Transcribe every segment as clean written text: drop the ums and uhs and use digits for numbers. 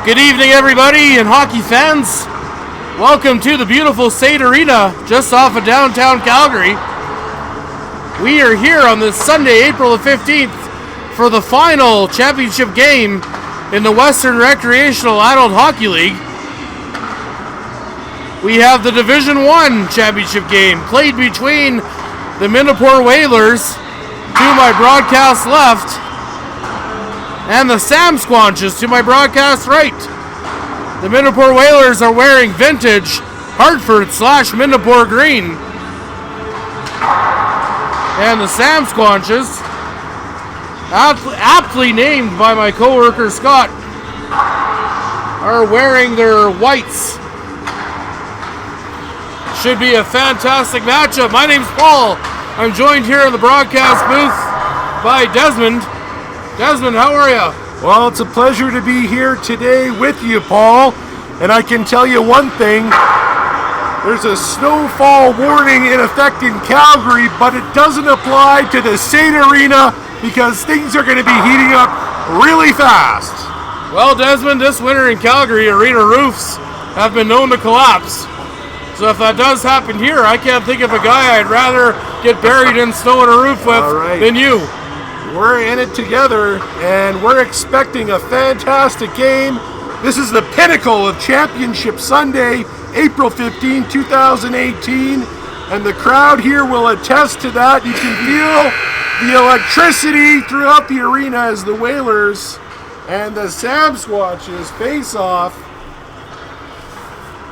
Good evening, everybody, and hockey fans. Welcome to the beautiful State Arena, just off of downtown Calgary. We are here on this Sunday, April the 15th, for the final championship game in the Western Recreational Adult Hockey League. We have the Division I championship game played between the Midnapore Whalers, to my broadcast left, and the Sam Squanches to my broadcast right. The Midnapore Whalers are wearing vintage Hartford / Midnapore green. And the Sam Squanches, aptly named by my co-worker Scott, are wearing their whites. Should be a fantastic matchup. My name's Paul. I'm joined here in the broadcast booth by Desmond. Desmond, how are you? Well, it's a pleasure to be here today with you, Paul. And I can tell you one thing. There's a snowfall warning in effect in Calgary, but it doesn't apply to the State Arena because things are going to be heating up really fast. Well, Desmond, this winter in Calgary, arena roofs have been known to collapse. So if that does happen here, I can't think of a guy I'd rather get buried in snow on a roof with than you. We're in it together, and we're expecting a fantastic game. This is the pinnacle of Championship Sunday, April 15, 2018, and the crowd here will attest to that. You can feel the electricity throughout the arena as the Whalers and the Sam Squanches face off.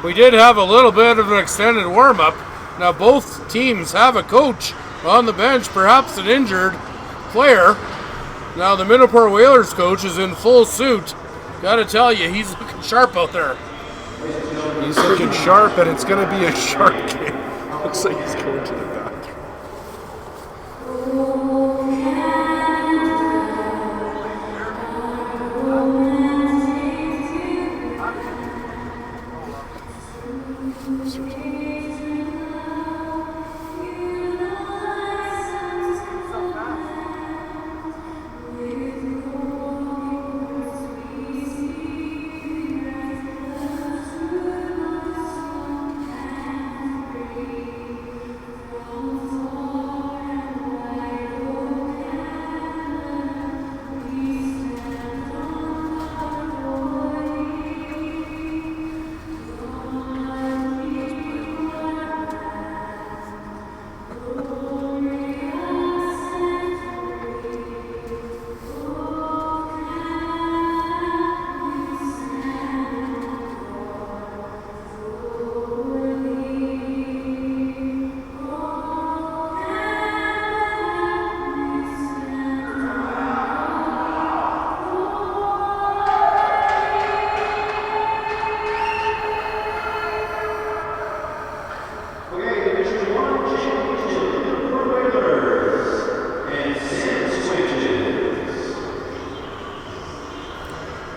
We did have a little bit of an extended warm-up. Now both teams have a coach on the bench, perhaps an injured player. Now the Midnapore Whalers coach is in full suit. Gotta tell you, he's looking sharp out there. He's looking sharp, and it's gonna be a sharp game. Looks like he's going to the bathroom.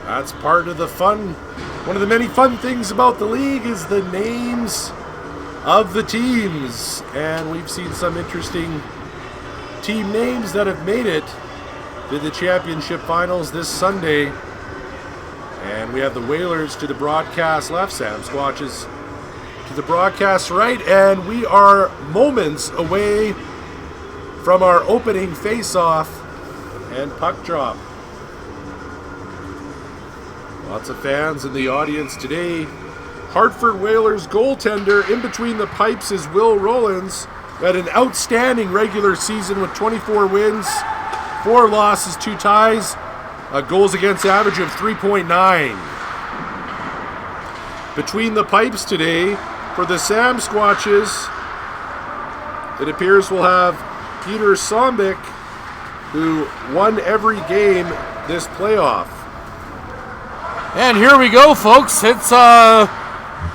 That's part of the fun. One of the many fun things about the league is the names of the teams. And we've seen some interesting team names that have made it to the championship finals this Sunday. And we have the Whalers to the broadcast left, Sam Squanches to the broadcast right. And we are moments away from our opening face-off and puck drop. Lots of fans in the audience today. Hartford Whalers goaltender in between the pipes is Will Rollins, who had an outstanding regular season with 24 wins, 4 losses, 2 ties, a goals against average of 3.9. Between the pipes today for the Sam Squanches, it appears we'll have Peter Sombik, who won every game this playoff. And here we go, folks. It's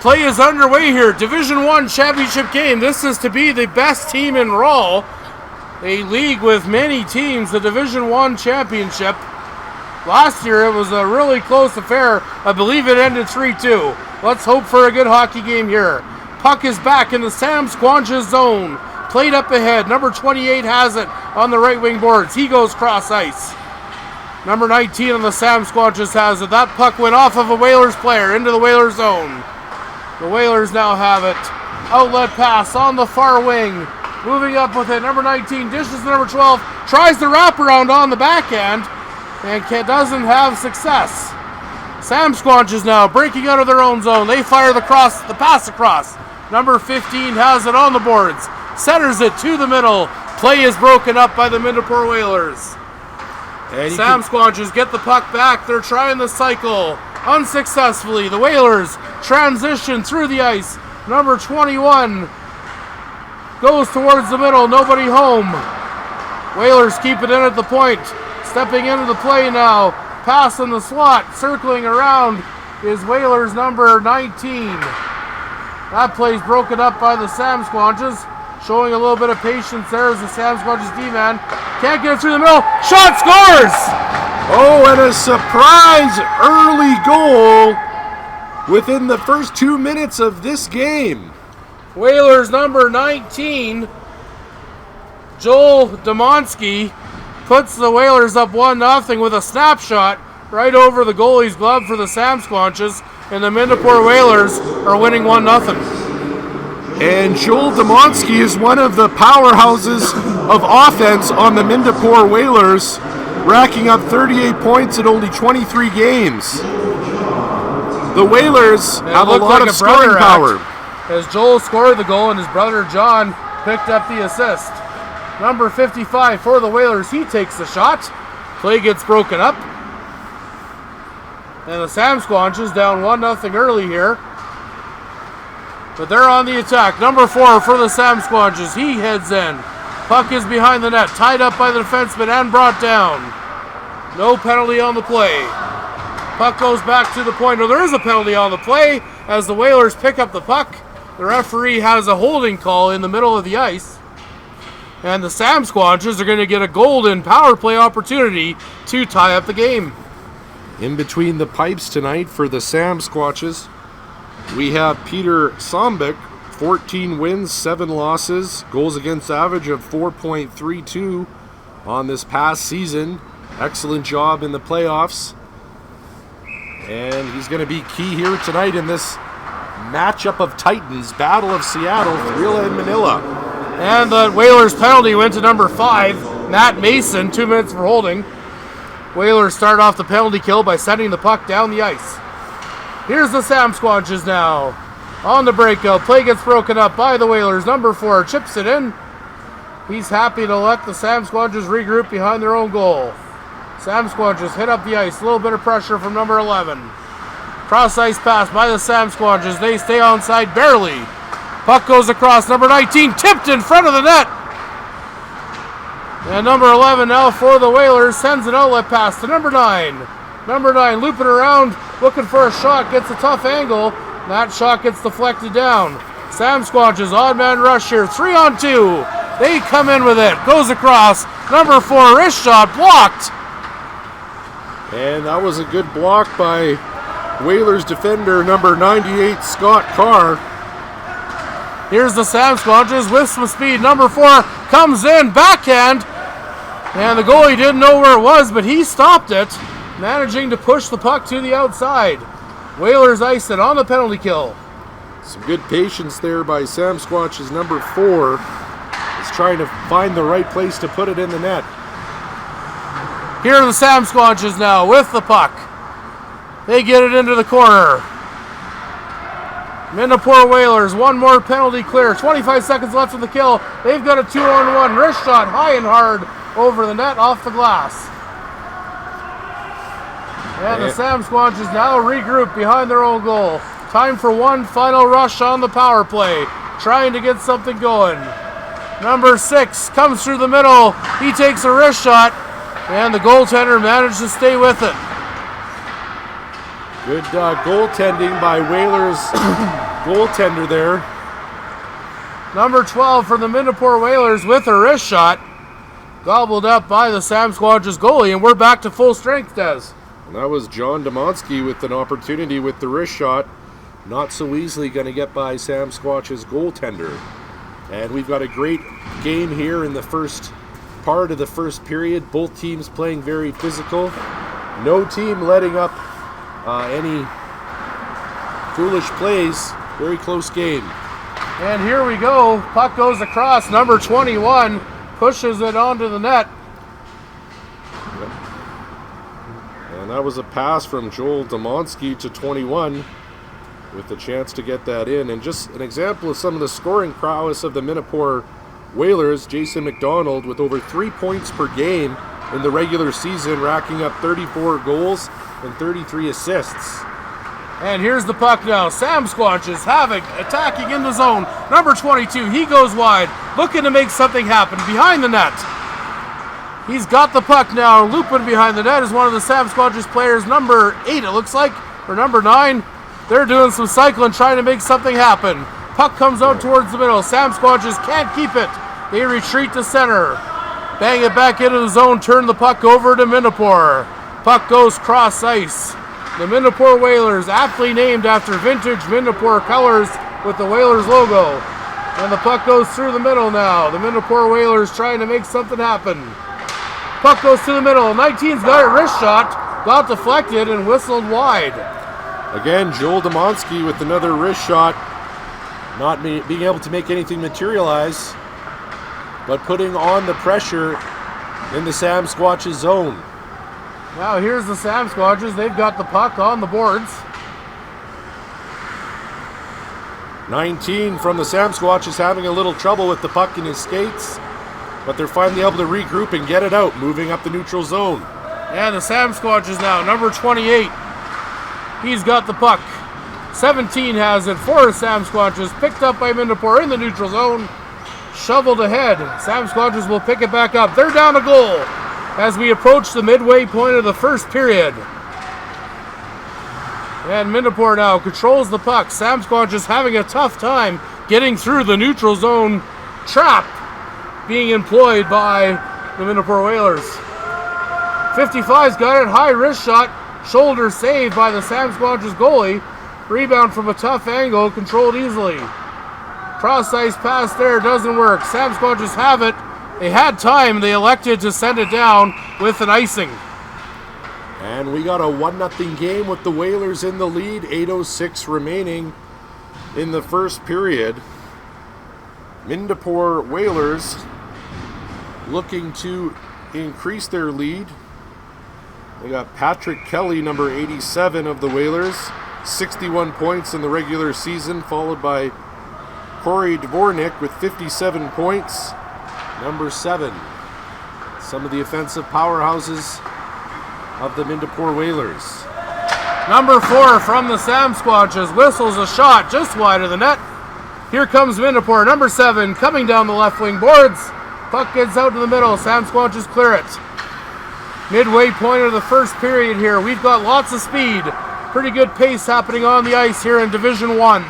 play is underway here. Division I championship game. This is to be the best team in Raw, a league with many teams. The Division I championship. Last year it was a really close affair. I believe it ended 3-2. Let's hope for a good hockey game here. Puck is back in the Sam Squanches zone. Played up ahead. Number 28 has it on the right wing boards. He goes cross ice. Number 19 on the Sam Squatches has it. That puck went off of a Whalers player into the Whalers zone. The Whalers now have it. Outlet pass on the far wing. Moving up with it. Number 19 dishes to number 12. Tries the wraparound on the backhand and doesn't have success. Sam Squatches now breaking out of their own zone. They fire the pass across. Number 15 has it on the boards. Centers it to the middle. Play is broken up by the Midnapore Whalers. Sam Squatches get the puck back. They're trying the cycle. Unsuccessfully. The Whalers transition through the ice. Number 21 goes towards the middle. Nobody home. Whalers keep it in at the point. Stepping into the play now. Pass in the slot. Circling around is Whalers number 19. That play's broken up by the Sam Squatches. Showing a little bit of patience there as the Sam Squatches D-man. Can't get it through the middle. Shot scores! Oh, and a surprise early goal within the first 2 minutes of this game. Whalers number 19, Joel Demonsky, puts the Whalers up 1-0 with a snapshot right over the goalie's glove for the Sam Squatches, and the Midnapore Whalers are winning 1-0. And Joel Demonsky is one of the powerhouses of offense on the Midnapore Whalers, racking up 38 points in only 23 games. The Whalers have a lot of scoring power. As Joel scored the goal and his brother John picked up the assist. Number 55 for the Whalers, he takes the shot. Play gets broken up. And the Sam Squatches down 1-0 early here. But they're on the attack. Number 4 for the Sam Squatches. He heads in. Puck is behind the net. Tied up by the defenseman and brought down. No penalty on the play. Puck goes back to the point. No, there is a penalty on the play as the Whalers pick up the puck. The referee has a holding call in the middle of the ice. And the Sam Squatches are going to get a golden power play opportunity to tie up the game. In between the pipes tonight for the Sam Squatches, we have Peter Sombik, 14 wins, 7 losses, goals against average of 4.32 on this past season. Excellent job in the playoffs. And he's going to be key here tonight in this matchup of Titans, Battle of Seattle, Thrilla and Manila. And the Whalers penalty went to number 5, Matt Mason, 2 minutes for holding. Whalers start off the penalty kill by sending the puck down the ice. Here's the Sam Squatches now. On the breakout, play gets broken up by the Whalers. Number 4 chips it in. He's happy to let the Sam Squatches regroup behind their own goal. Sam Squatches hit up the ice. A little bit of pressure from number 11. Cross ice pass by the Sam Squatches. They stay onside barely. Puck goes across. Number 19 tipped in front of the net. And number 11 now for the Whalers sends an outlet pass to number 9. Number 9 looping around, looking for a shot, gets a tough angle. That shot gets deflected down. Sam Squatches, odd man rush here, 3-on-2. They come in with it, goes across. Number 4 wrist shot blocked. And that was a good block by Whalers defender number 98, Scott Carr. Here's the Sam Squatches with some speed. Number 4 comes in, backhand. And the goalie didn't know where it was, but he stopped it, managing to push the puck to the outside. Whalers ice it on the penalty kill. Some good patience there by Sam Squatch's number 4. He's trying to find the right place to put it in the net. Here are the Sam Squatches now with the puck. They get it into the corner. Midnapore Whalers, one more penalty clear. 25 seconds left of the kill. They've got a 2-on-1 wrist shot high and hard over the net off the glass. And the Sam Squatches now regroup behind their own goal. Time for one final rush on the power play, trying to get something going. Number 6 comes through the middle. He takes a wrist shot, and the goaltender managed to stay with it. Good goaltending by Whalers goaltender there. Number 12 for the Midnapore Whalers with a wrist shot. Gobbled up by the Sam Squatches goalie, and we're back to full strength, Des. And that was John Demonsky with an opportunity with the wrist shot. Not so easily going to get by Sam Squatch's goaltender. And we've got a great game here in the first part of the first period. Both teams playing very physical. No team letting up any foolish plays. Very close game. And here we go. Puck goes across. Number 21 pushes it onto the net. And that was a pass from Joel Demonsky to 21 with the chance to get that in. And just an example of some of the scoring prowess of the Midnapore Whalers. Jason McDonald with over 3 points per game in the regular season, racking up 34 goals and 33 assists. And here's the puck now. Sam Squatches, Havoc attacking in the zone. Number 22, he goes wide, looking to make something happen behind the net. He's got the puck now. Looping behind the net is one of the Sam Squatches players, number 8 it looks like, or number 9. They're doing some cycling, trying to make something happen. Puck comes out towards the middle. Sam Squatches can't keep it. They retreat to center. Bang it back into the zone, turn the puck over to Midnapore. Puck goes cross ice. The Midnapore Whalers, aptly named after vintage Midnapore colors with the Whalers logo. And the puck goes through the middle now. The Midnapore Whalers trying to make something happen. Puck goes to the middle. 19's got a wrist shot, got deflected and whistled wide. Again, Joel Demonsky with another wrist shot, not being able to make anything materialize, but putting on the pressure in the Sam Squatches zone. Now here's the Sam Squatches. They've got the puck on the boards. 19 from the Sam Squatches having a little trouble with the puck in his skates, but they're finally able to regroup and get it out, moving up the neutral zone. And the Sam Squatches now, number 28. He's got the puck. 17 has it for Sam Squatches, picked up by Midnapore in the neutral zone. Shoveled ahead. Sam Squatches will pick it back up. They're down a goal as we approach the midway point of the first period. And Midnapore now controls the puck. Sam Squatches having a tough time getting through the neutral zone trap being employed by the Midnapore Whalers. 55's got it. High wrist shot. Shoulder saved by the Sam Squatches goalie. Rebound from a tough angle. Controlled easily. Cross ice pass there, doesn't work. Sam Squatches have it. They had time. They elected to send it down with an icing. And we got a 1-0 game with the Whalers in the lead. 8:06 remaining in the first period. Midnapore Whalers looking to increase their lead. They got Patrick Kelly, number 87 of the Whalers, 61 points in the regular season, followed by Corey Dvornik with 57 points, number 7. Some of the offensive powerhouses of the Midnapore Whalers. Number 4 from the Sam Squatches whistles a shot just wide of the net. Here comes Midnapore. Number 7 coming down the left wing boards. Puck gets out to the middle. Sam Squatches clear it. Midway point of the first period here. We've got lots of speed. Pretty good pace happening on the ice here in Division 1.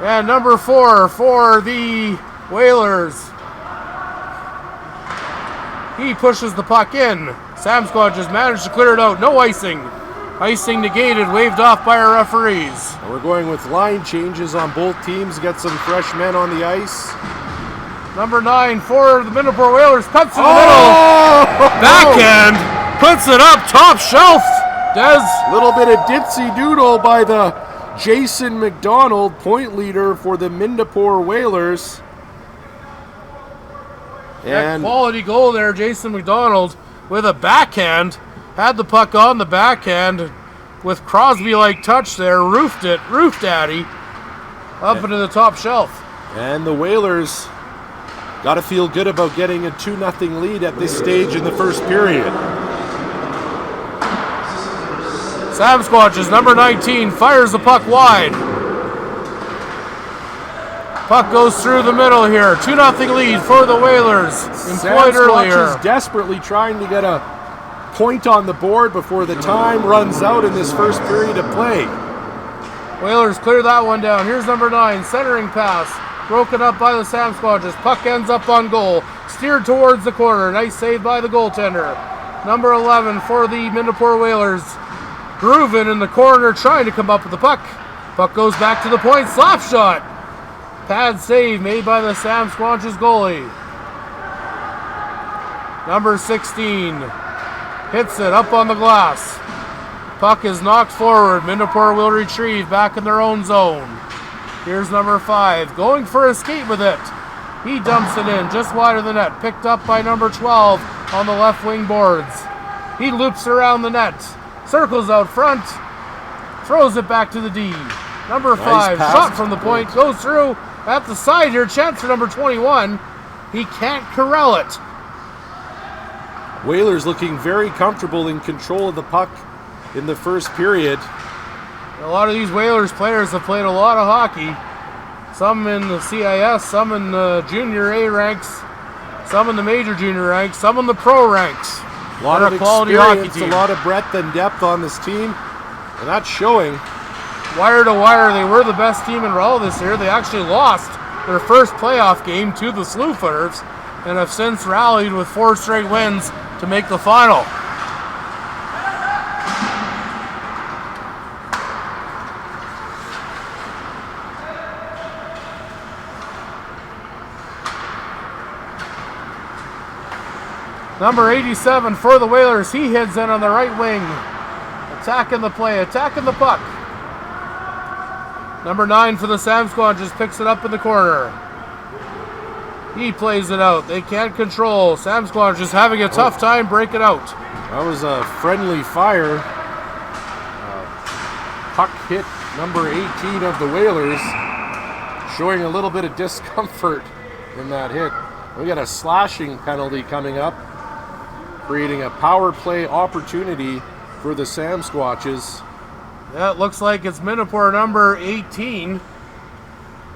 And number 4 for the Whalers. He pushes the puck in. Sam Squatches managed to clear it out. No icing. Icing negated, waved off by our referees. And we're going with line changes on both teams. Get some fresh men on the ice. Number 9 for the Midnapore Whalers cuts in the middle. Backhand. Puts it up top shelf. Des. Little bit of ditzy doodle by the Jason McDonald, point leader for the Midnapore Whalers. And quality goal there, Jason McDonald with a backhand. Had the puck on the backhand with Crosby-like touch there. Roofed Daddy up into the top shelf. And the Whalers got to feel good about getting a 2-0 lead at this stage in the first period. Sam Squatches, number 19, fires the puck wide. Puck goes through the middle here. 2-0 lead for the Whalers. Employed earlier. Sam Squatches desperately trying to get a point on the board before the time runs out in this first period of play. Whalers clear that one down. Here's number 9, centering pass. Broken up by the Sam Squatches. Puck ends up on goal. Steered towards the corner. Nice save by the goaltender. Number 11 for the Midnapore Whalers. Groovin in the corner, trying to come up with the puck. Puck goes back to the point. Slap shot. Pad save made by the Sam Squatches goalie. Number 16 Hits it up on the glass. Puck is knocked forward. Midnapore will retrieve back in their own zone. Here's number 5, going for a skate with it. He dumps it in just wide of the net. Picked up by number 12 on the left wing boards. He loops around the net. Circles out front. Throws it back to the D. Number 5, shot from the point, goes through at the side here. Chance for number 21. He can't corral it. Whalers looking very comfortable in control of the puck in the first period. A lot of these Whalers players have played a lot of hockey. Some in the CIS, some in the junior A ranks, some in the major junior ranks, some in the pro ranks. A lot of quality hockey experience, team. a lot of breadth and depth on this team, and that's showing. Wire to wire, they were the best team in Raw this year. They actually lost their first playoff game to the Slewfooters and have since rallied with 4 straight wins to make the final. Number 87 for the Whalers, he heads in on the right wing. Attacking the play, attacking the puck. Number 9 for the Sam Squad just picks it up in the corner. He plays it out. They can't control. Sam Squad just having a tough time breaking out. That was a friendly fire. Puck hit number 18 of the Whalers, showing a little bit of discomfort in that hit. We got a slashing penalty coming up, creating a power play opportunity for the Sam Squatches. Yeah, it looks like it's Midnapore number 18,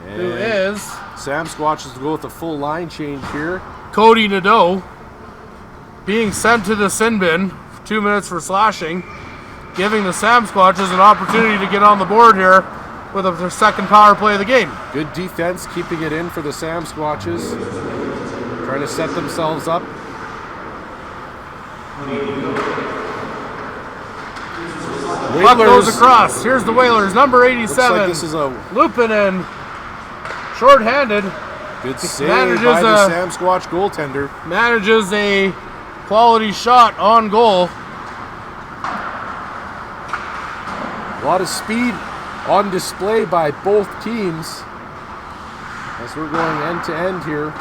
and who is Sam Squatches to go with a full line change here. Cody Nadeau, being sent to the sin bin. 2 minutes for slashing, giving the Sam Squatches an opportunity to get on the board here with their second power play of the game. Good defense, keeping it in for the Sam Squatches, trying to set themselves up. Puck goes across. Here's the Whalers, number 87. Looks like this is a looping in, short-handed. Good save by the Sam Squatch goaltender. Manages a quality shot on goal. A lot of speed on display by both teams as we're going end to end here.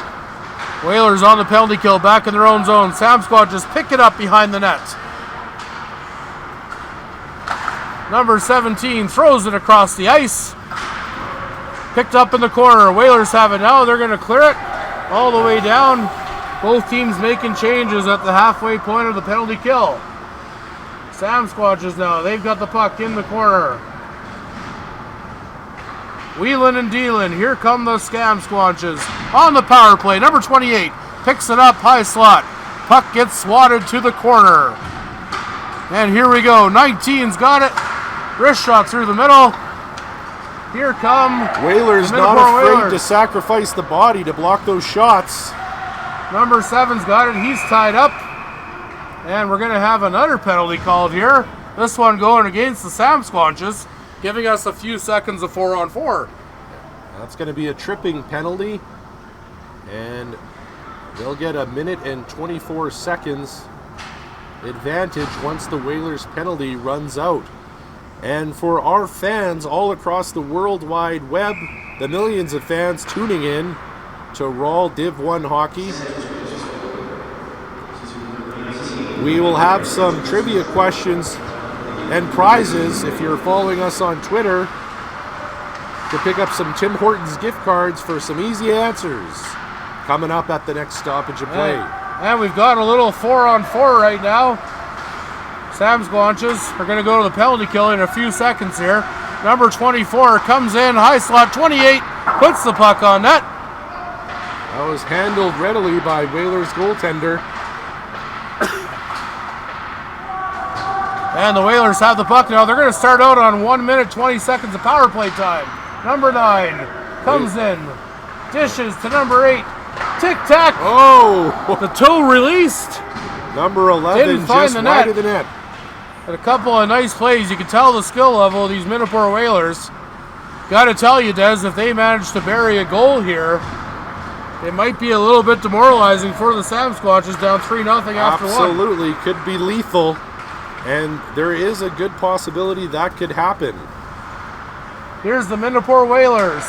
Whalers on the penalty kill, back in their own zone. Sam Squad just pick it up behind the net. Number 17 throws it across the ice. Picked up in the corner. Whalers have it now. They're going to clear it all the way down. Both teams making changes at the halfway point of the penalty kill. Sam Squatches now. They've got the puck in the corner. Wheeling and dealing. Here come the Sam Squatches on the power play. Number 28 picks it up, high slot. Puck gets swatted to the corner. And here we go. 19's got it. Wrist shot through the middle. Here come Whalers, not afraid to sacrifice the body to block those shots. Number 7's got it. He's tied up. And we're going to have another penalty called here. This one going against the Sam Squatches, giving us a few seconds of 4-on-4. That's going to be a tripping penalty. And they'll get a minute and 24 seconds advantage once the Whalers penalty runs out. And for our fans all across the World Wide Web, the millions of fans tuning in to Raw Div 1 hockey, we will have some trivia questions and prizes if you're following us on Twitter to pick up some Tim Hortons gift cards for some easy answers coming up at the next stoppage of play. And we've got a little 4-on-4 right now. Sam Squatches are going to go to the penalty kill in a few seconds here. Number 24 comes in, high slot, 28, puts the puck on net. That was handled readily by Whalers goaltender. And the Whalers have the puck now. They're going to start out on 1 minute, 20 seconds of power play time. Number 9 comes in, dishes to number 8. Tic-tac. Oh! The toe released. Number 11 just wide of the net. And a couple of nice plays. You can tell the skill level of these Midnapore Whalers. Got to tell you, Des, if they manage to bury a goal here, It might be a little bit demoralizing for the Sam Squatches, down 3-0 after one. Absolutely, could be lethal, and there is a good possibility that could happen. Here's the Midnapore Whalers.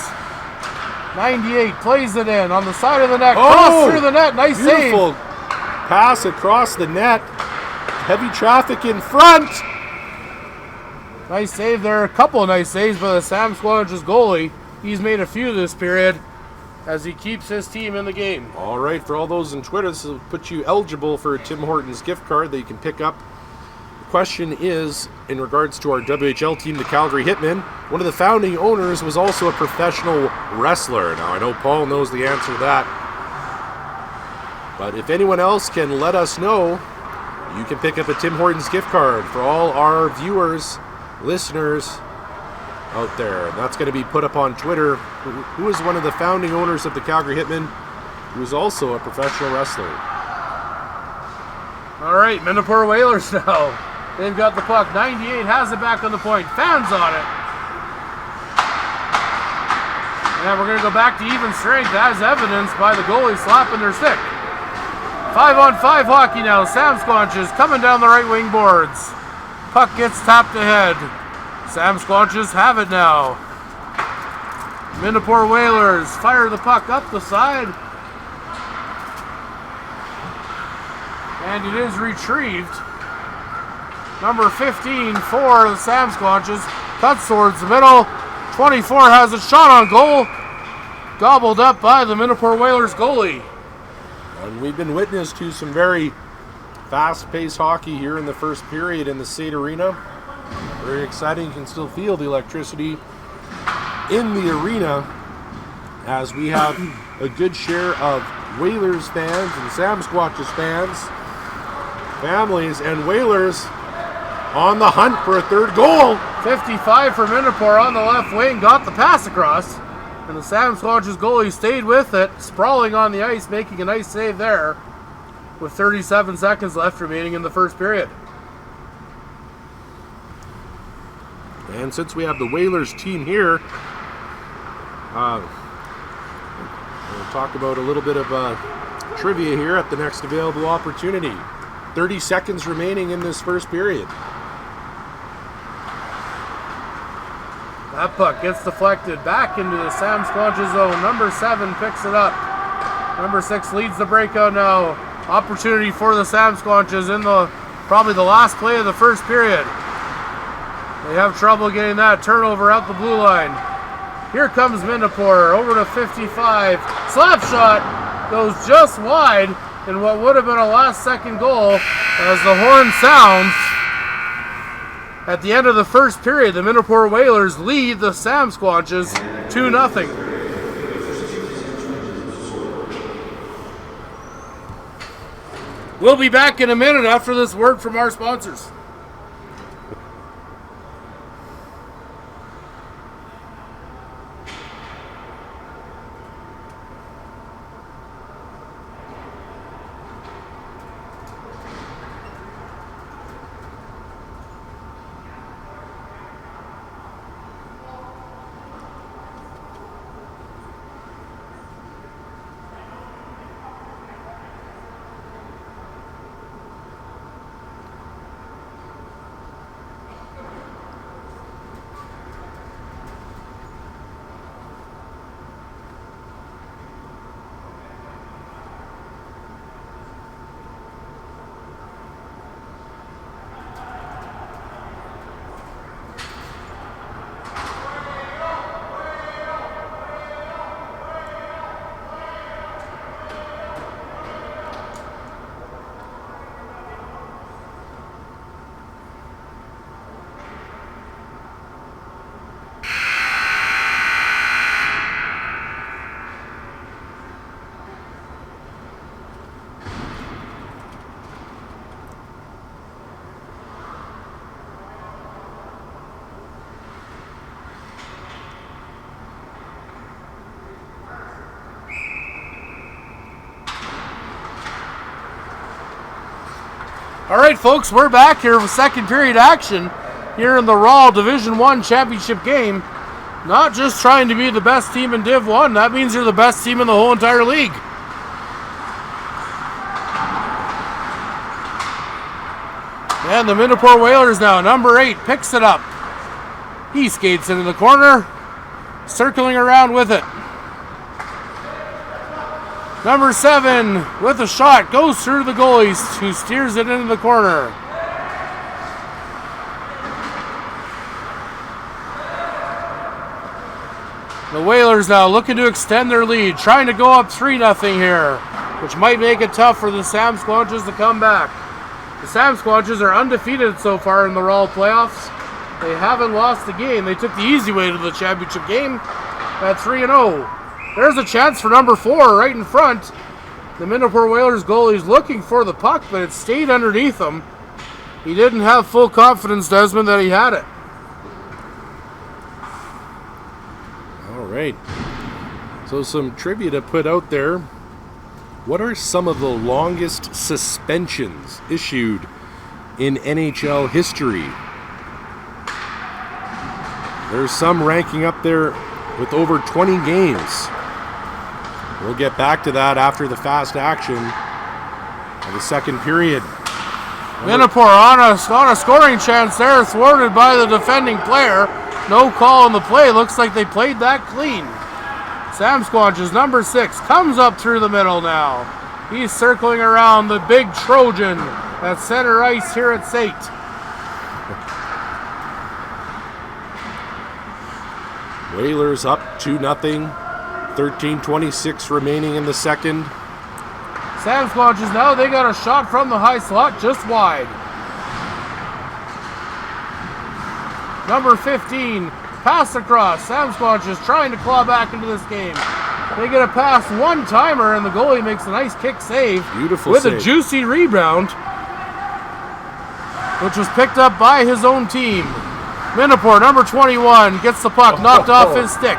98 plays it in on the side of the net, cross through the net, nice beautiful save. Pass across the net, heavy traffic in front. Nice save there, a couple of nice saves by the Sam Squatches goalie. He's made a few this period as he keeps his team in the game. All right, for all those on Twitter, this will put you eligible for a Tim Hortons gift card that you can pick up. The question is, in regards to our WHL team, the Calgary Hitmen, one of the founding owners was also a professional wrestler. Now, I know Paul knows the answer to that, but if anyone else can let us know, you can pick up a Tim Hortons gift card for all our viewers, listeners out there. That's going to be put up on Twitter. Who is one of the founding owners of the Calgary Hitmen, who is also a professional wrestler. All right, Midnapore Whalers now. They've got the puck. 98 has it back on the point. Fans on it. And we're going to go back to even strength as evidenced by the goalie slapping their stick. 5-on-5 hockey now. Sam Squatches coming down the right wing boards. Puck gets tapped ahead. Sam Squatches have it now. Midnapore Whalers fire the puck up the side. And it is retrieved. Number 15 for the Sam Squatches. Cuts towards the middle. 24 has a shot on goal. Gobbled up by the Midnapore Whalers goalie. And we've been witness to some very fast-paced hockey here in the first period in the State Arena. Very exciting. You can still feel the electricity in the arena as we have a good share of Whalers fans and Sam Squatches fans, families, and Whalers on the hunt for a third goal. 55 for Midnapore on the left wing, got the pass across, and the Sam Squatches goalie stayed with it, sprawling on the ice, making a nice save there with 37 seconds left remaining in the first period. And since we have the Whalers team here, we'll talk about a little bit of trivia here at the next available opportunity. 30 seconds remaining in this first period. That puck gets deflected back into the Sam Squatches zone. Number 7 picks it up. Number 6 leads the breakout now. Opportunity for the Sam Squatches in probably the last play of the first period. They have trouble getting that turnover out the blue line. Here comes Midnapore over to 55. Slap shot goes just wide in what would have been a last second goal as the horn sounds. At the end of the first period, the Midnapore Whalers lead the Sam Squatches 2-0. We'll be back in a minute after this word from our sponsors. All right, folks, we're back here with second period action here in the Raw Division 1 championship game. Not just trying to be the best team in Div 1, that means you're the best team in the whole entire league. And the Midnapore Whalers now, number 8, picks it up. He skates into the corner, circling around with it. Number 7 with a shot, goes through the goalies, who steers it into the corner. The Whalers now looking to extend their lead, trying to go up 3-0 here, which might make it tough for the Sam Squanches to come back. The Sam Squanches are undefeated so far in the Raw playoffs. They haven't lost a game. They took the easy way to the championship game at 3-0. There's a chance for number 4 right in front. The Midnapore Whalers goalie's looking for the puck, but it stayed underneath him. He didn't have full confidence, Desmond, that he had it. All right. So some trivia to put out there. What are some of the longest suspensions issued in NHL history? There's some ranking up there with over 20 games. We'll get back to that after the fast action of the second period. Midnapore on a scoring chance there, thwarted by the defending player. No call on the play. Looks like they played that clean. Sam Squanches, number 6, comes up through the middle now. He's circling around the big Trojan at center ice here at St. Whalers up 2-0. 13:26 remaining in the second. Sam Squanches now, they got a shot from the high slot just wide. Number 15, pass across. Sam Squanches trying to claw back into this game. They get a pass one-timer, and the goalie makes a nice kick save. Beautiful with save. A juicy rebound, which was picked up by his own team. Midnapore, number 21, gets the puck knocked off his stick.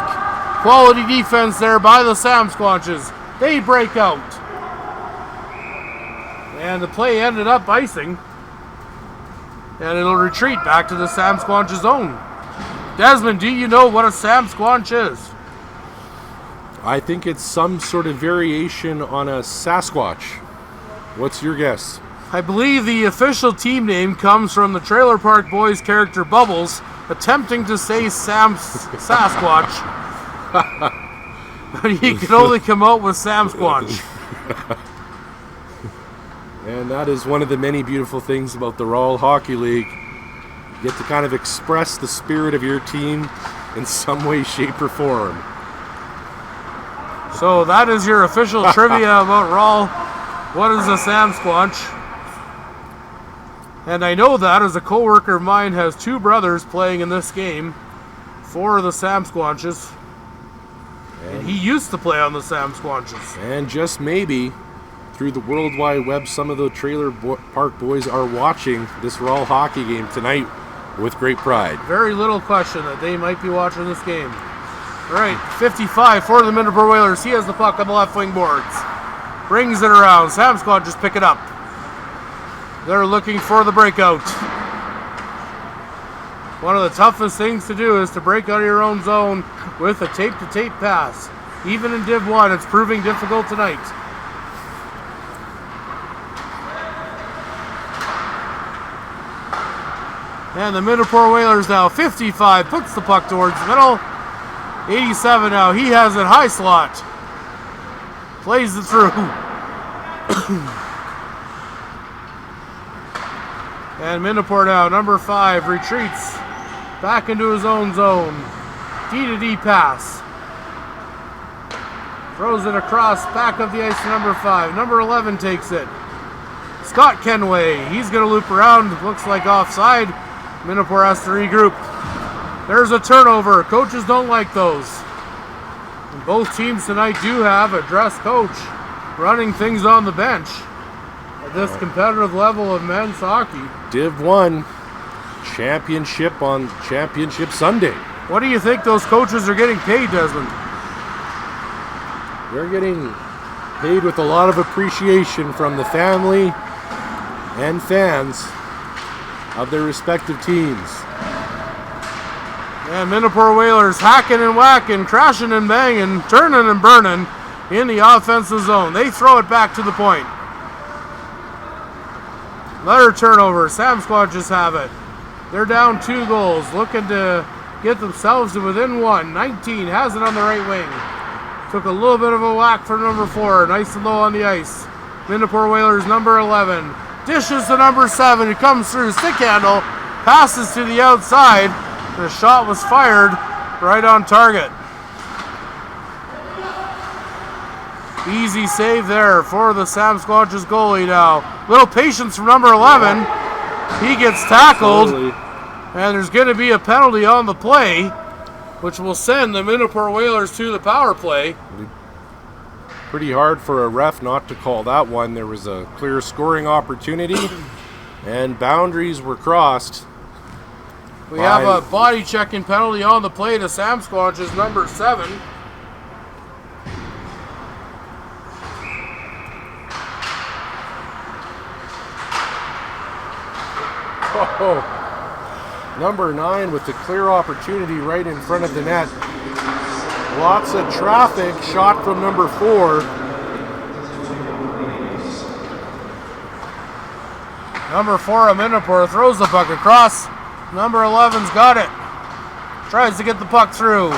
Quality defense there by the Sam Squanches. They break out. And the play ended up icing. And it'll retreat back to the Sam Squanch zone. Desmond, do you know what a Sam Squanch is? I think it's some sort of variation on a Sasquatch. What's your guess? I believe the official team name comes from the Trailer Park Boys character Bubbles attempting to say Sasquatch. But he could only come out with Sam Squanch. And that is one of the many beautiful things about the Royal Hockey League. You get to kind of express the spirit of your team in some way, shape, or form. So that is your official trivia about Raw. What is a Sam Squanch? And I know that as a co-worker of mine has 2 brothers playing in this game for the Sam Squanches. And he used to play on the Sam Squanches. And just maybe, through the World Wide Web, some of the Trailer Park Boys are watching this Raw hockey game tonight with great pride. Very little question that they might be watching this game. All right, 55 for the Midnapore Whalers. He has the puck on the left wing boards. Brings it around. Sam Squanch just pick it up. They're looking for the breakout. One of the toughest things to do is to break out of your own zone with a tape-to-tape pass. Even in Div 1, it's proving difficult tonight. And the Midnapore Whalers now, 55, puts the puck towards the middle. 87 now, he has it high slot. Plays it through. And Midnapore now, number 5, retreats back into his own zone. D-to-D pass. Throws it across, back of the ice to number 5. Number 11 takes it. Scott Kenway, he's going to loop around. Looks like offside. Midnapore has to regroup. There's a turnover. Coaches don't like those. And both teams tonight do have a dress coach running things on the bench at this competitive level of men's hockey. Div 1 championship on Championship Sunday. What do you think those coaches are getting paid, Desmond? They're getting paid with a lot of appreciation from the family and fans of their respective teams. And Midnapore Whalers hacking and whacking, crashing and banging, turning and burning in the offensive zone. They throw it back to the point. Another turnover. Sam Squatches have it. They're down 2 goals, looking to get themselves to within 1. 19 has it on the right wing. Took a little bit of a whack for number 4. Nice and low on the ice. Midnapore Whalers number 11. Dishes to number 7. He comes through, stick handle, passes to the outside. The shot was fired right on target. Easy save there for the Sam Squatches goalie now. Little patience from number 11. He gets tackled. And there's going to be a penalty on the play, which will send the Midnapore Whalers to the power play. Pretty hard for a ref not to call that one. There was a clear scoring opportunity, and boundaries were crossed. We have a body checking penalty on the play to Sam Squatches, number 7. Oh, number 9 with the clear opportunity right in front of the net. Lots of traffic, shot from number 4. Number 4 of Midnapore throws the puck across. Number 11's got it. Tries to get the puck through.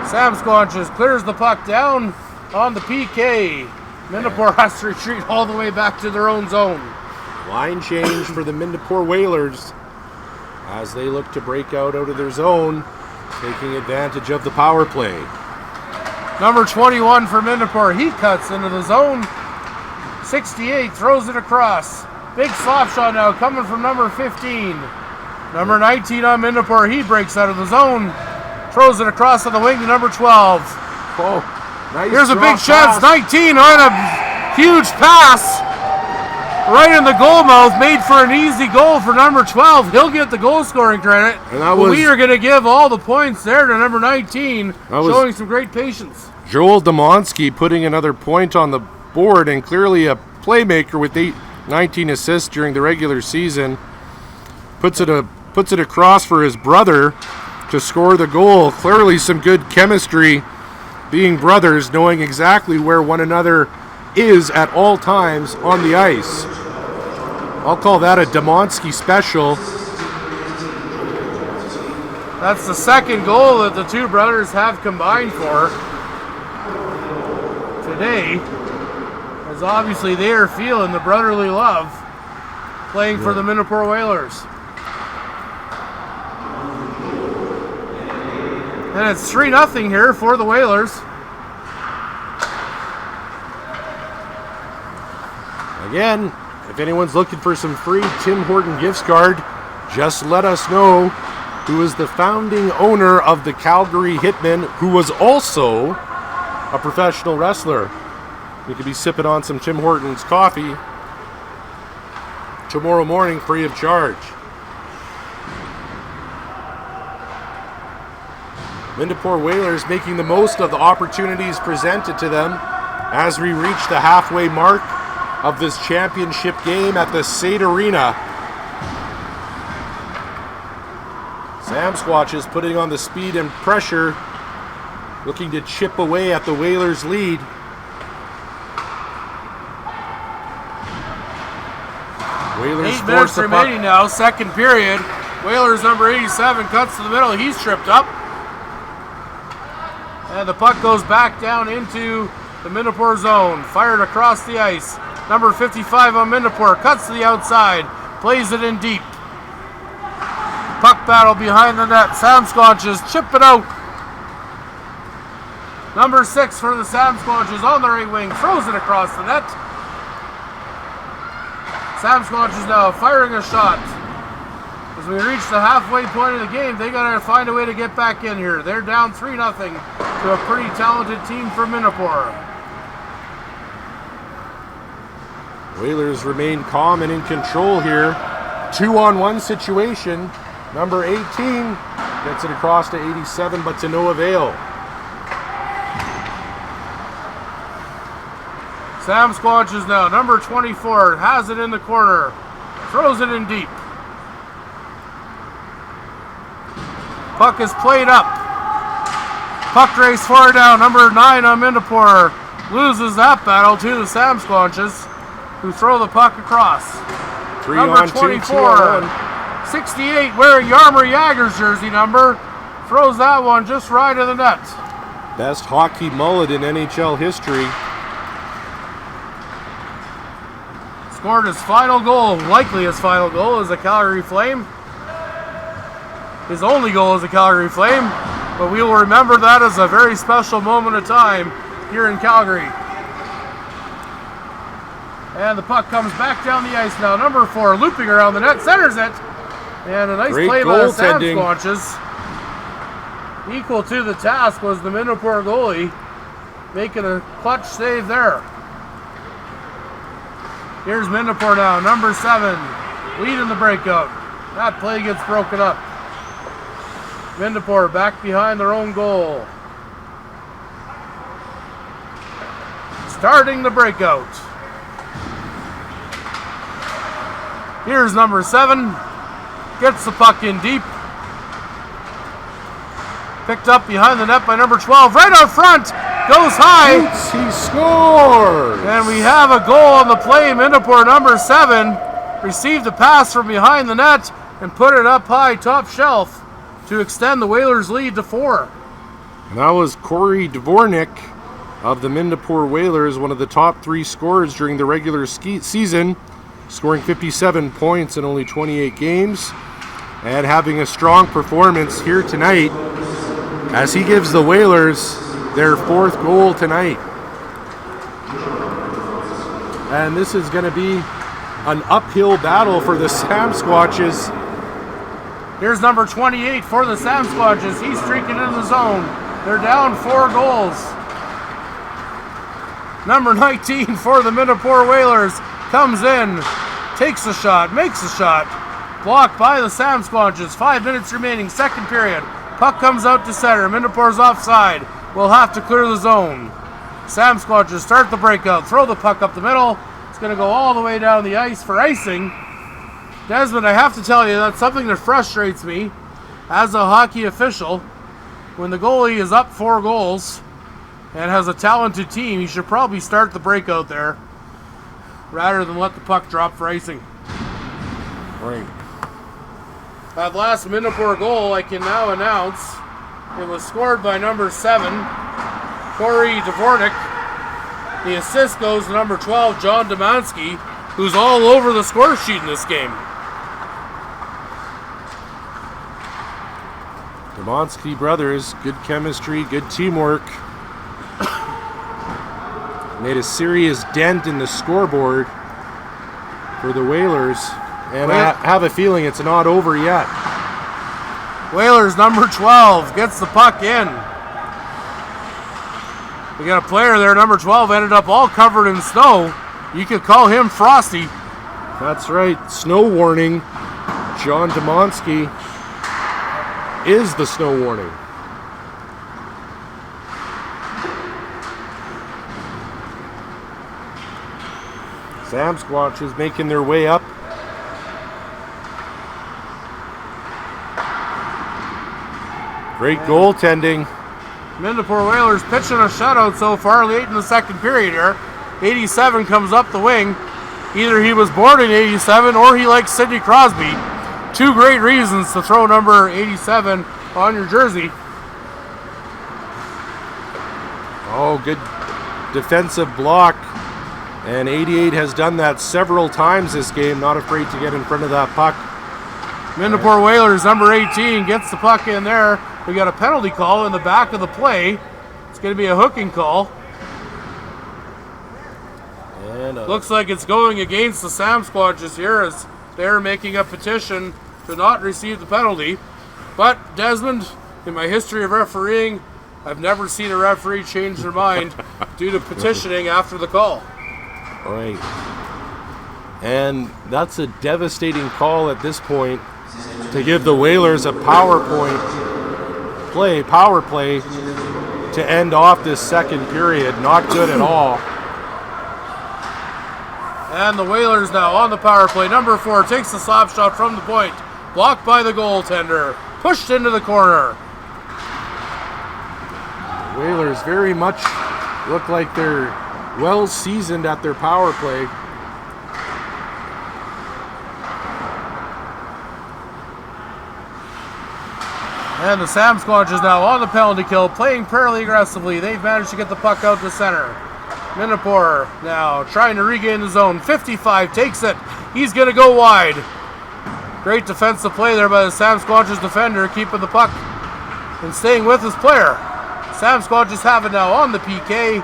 Sam Squatches clears the puck down on the PK. Midnapore has to retreat all the way back to their own zone. Line change for the Midnapore Whalers as they look to break out of their zone, taking advantage of the power play. Number 21 for Midnapore. He cuts into the zone. 68 throws it across. Big slap shot now coming from number 15. Number 19 on Midnapore. He breaks out of the zone. Throws it across to the wing to number 12. Oh, nice. Here's a big chance. 19 on a huge pass. Right in the goal mouth, made for an easy goal for number 12. He'll get the goal scoring credit. And we are going to give all the points there to number 19, showing some great patience. Joel Demonsky putting another point on the board, and clearly a playmaker with 19 assists during the regular season. Puts it across for his brother to score the goal. Clearly some good chemistry, being brothers, knowing exactly where one another is at all times on the ice. I'll call that a Demonsky special. That's the second goal that the two brothers have combined for today, as obviously they are feeling the brotherly love playing for the Midnapore Whalers. And it's 3-0 here for the Whalers. Again, if anyone's looking for some free Tim Horton gift card, just let us know. Who is the founding owner of the Calgary Hitmen, who was also a professional wrestler. You could be sipping on some Tim Hortons coffee tomorrow morning free of charge. Midnapore Whalers making the most of the opportunities presented to them as we reach the halfway mark of this championship game at the Sade Arena. Sam Squatches putting on the speed and pressure, looking to chip away at the Whalers' lead. Whalers 8 minutes remaining now, second period. Whalers number 87 cuts to the middle. He's tripped up. And the puck goes back down into the Midnapore zone. Fired across the ice. Number 55 on Midnapore cuts to the outside. Plays it in deep. Puck battle behind the net. Sam Squatches chip it out. Number 6 for the Sam Squatches on the right wing. Throws it across the net. Sam Squatches now firing a shot. As we reach the halfway point of the game, they got to find a way to get back in here. They're down 3-0 to a pretty talented team from Midnapore. Whalers remain calm and in control here. 2-on-1 situation. Number 18 gets it across to 87, but to no avail. Sam Squatches now. Number 24 has it in the corner. Throws it in deep. Puck is played up. Puck race forward down. Number 9 on Midnapore loses that battle to the Sam Squanches, who throw the puck across. 3 Number on 2, 24, 2 on 1. 68, wearing Yarmer Yager's jersey number, throws that one just right of the net. Best hockey mullet in NHL history. Scored his final goal, likely his final goal, as a Calgary Flame. His only goal as a Calgary Flame, but we will remember that as a very special moment of time here in Calgary. And the puck comes back down the ice now. Number 4 looping around the net, centers it. And a nice Great play by the Sam goaltending. Squanches. Equal to the task was the Midnapore goalie, making a clutch save there. Here's Midnapore now, number 7, leading the breakout. That play gets broken up. Midnapore back behind their own goal. Starting the breakout. Here's number 7, gets the puck in deep. Picked up behind the net by number 12, right out front, goes high. He scores! And we have a goal on the play. Midnapore number 7 received a pass from behind the net and put it up high, top shelf, to extend the Whalers' lead to 4. And that was Corey Dvornik of the Midnapore Whalers, one of the top 3 scorers during the regular season, scoring 57 points in only 28 games, and having a strong performance here tonight as he gives the Whalers their 4th goal tonight. And this is going to be an uphill battle for the Sam Squatches. Here's number 28 for the Sam Squatches. He's streaking in the zone. They're down 4 goals. Number 19 for the Midnapore Whalers comes in, takes a shot, makes a shot. Blocked by the Sam Squanches. 5 minutes remaining, second period. Puck comes out to center. Midnapore's offside. Will have to clear the zone. Sam Squanches start the breakout. Throw the puck up the middle. It's going to go all the way down the ice for icing. Desmond, I have to tell you, that's something that frustrates me as a hockey official. When the goalie is up 4 goals and has a talented team, he should probably start the breakout there rather than let the puck drop for icing. Right. That last Midnapore goal, I can now announce, it was scored by number 7, Corey Dvornik. The assist goes to number 12, John Demansky, who's all over the score sheet in this game. Demansky brothers, good chemistry, good teamwork. Made a serious dent in the scoreboard for the Whalers. And I have a feeling it's not over yet. Whalers number 12 gets the puck in. We got a player there, number 12, ended up all covered in snow. You could call him Frosty. That's right, snow warning. John Demansky is the snow warning. Sam Squatch is making their way up. Great goaltending. Midnapore Whalers pitching a shutout so far late in the second period here. 87 comes up the wing. Either he was born in 87 or he likes Sidney Crosby. 2 great reasons to throw number 87 on your jersey. Oh, good defensive block. And 88 has done that several times this game, not afraid to get in front of that puck. Midnapore Whalers, number 18, gets the puck in there. We got a penalty call in the back of the play. It's going to be a hooking call. And looks like it's going against the Sam Squatches here as they're making a petition to not receive the penalty. But Desmond, in my history of refereeing, I've never seen a referee change their mind due to petitioning after the call. Right. And that's a devastating call at this point to give the Whalers a power play to end off this second period. Not good at all. And the Whalers now on the power play. Number 4 takes the slap shot from the point. Blocked by the goaltender. pushed into the corner. Whalers very much look like they're well seasoned at their power play. And the Sam Squatches now on the penalty kill, playing fairly aggressively. They've managed to get the puck out to center. Midnapore now trying to regain the zone. 55 takes it. He's going to go wide. Great defensive play there by the Sam Squatches defender, keeping the puck and staying with his player. Sam Squatches have it now on the PK.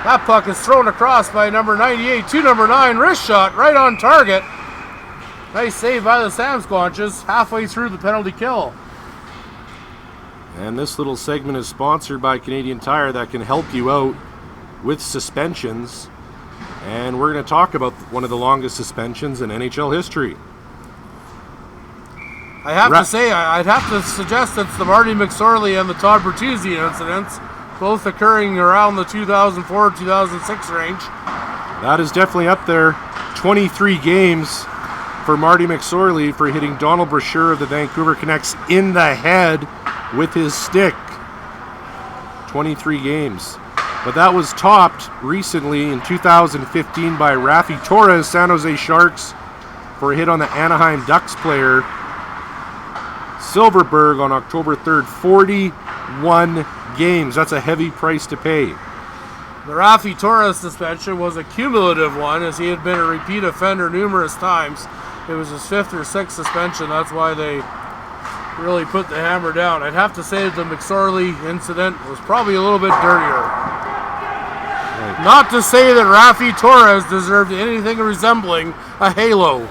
That puck is thrown across by number 98 to number 9. Wrist shot right on target. Nice save by the Sam Squatches halfway through the penalty kill. And this little segment is sponsored by Canadian Tire that can help you out with suspensions. And we're going to talk about one of the longest suspensions in NHL history. I have to say, I'd have to suggest it's the Marty McSorley and the Todd Bertuzzi incidents, both occurring around the 2004-2006 range. That is definitely up there. 23 games for Marty McSorley for hitting Donald Brashear of the Vancouver Canucks in the head with his stick. 23 games. But that was topped recently in 2015 by Rafi Torres, San Jose Sharks, for a hit on the Anaheim Ducks player Silverberg on October 3rd. 41 games. That's a heavy price to pay. The Rafi Torres suspension was a cumulative one, as he had been a repeat offender numerous times. It was his 5th or 6th suspension. That's why they really put the hammer down. I'd have to say that the McSorley incident was probably a little bit dirtier. Right. Not to say that Rafi Torres deserved anything resembling a halo.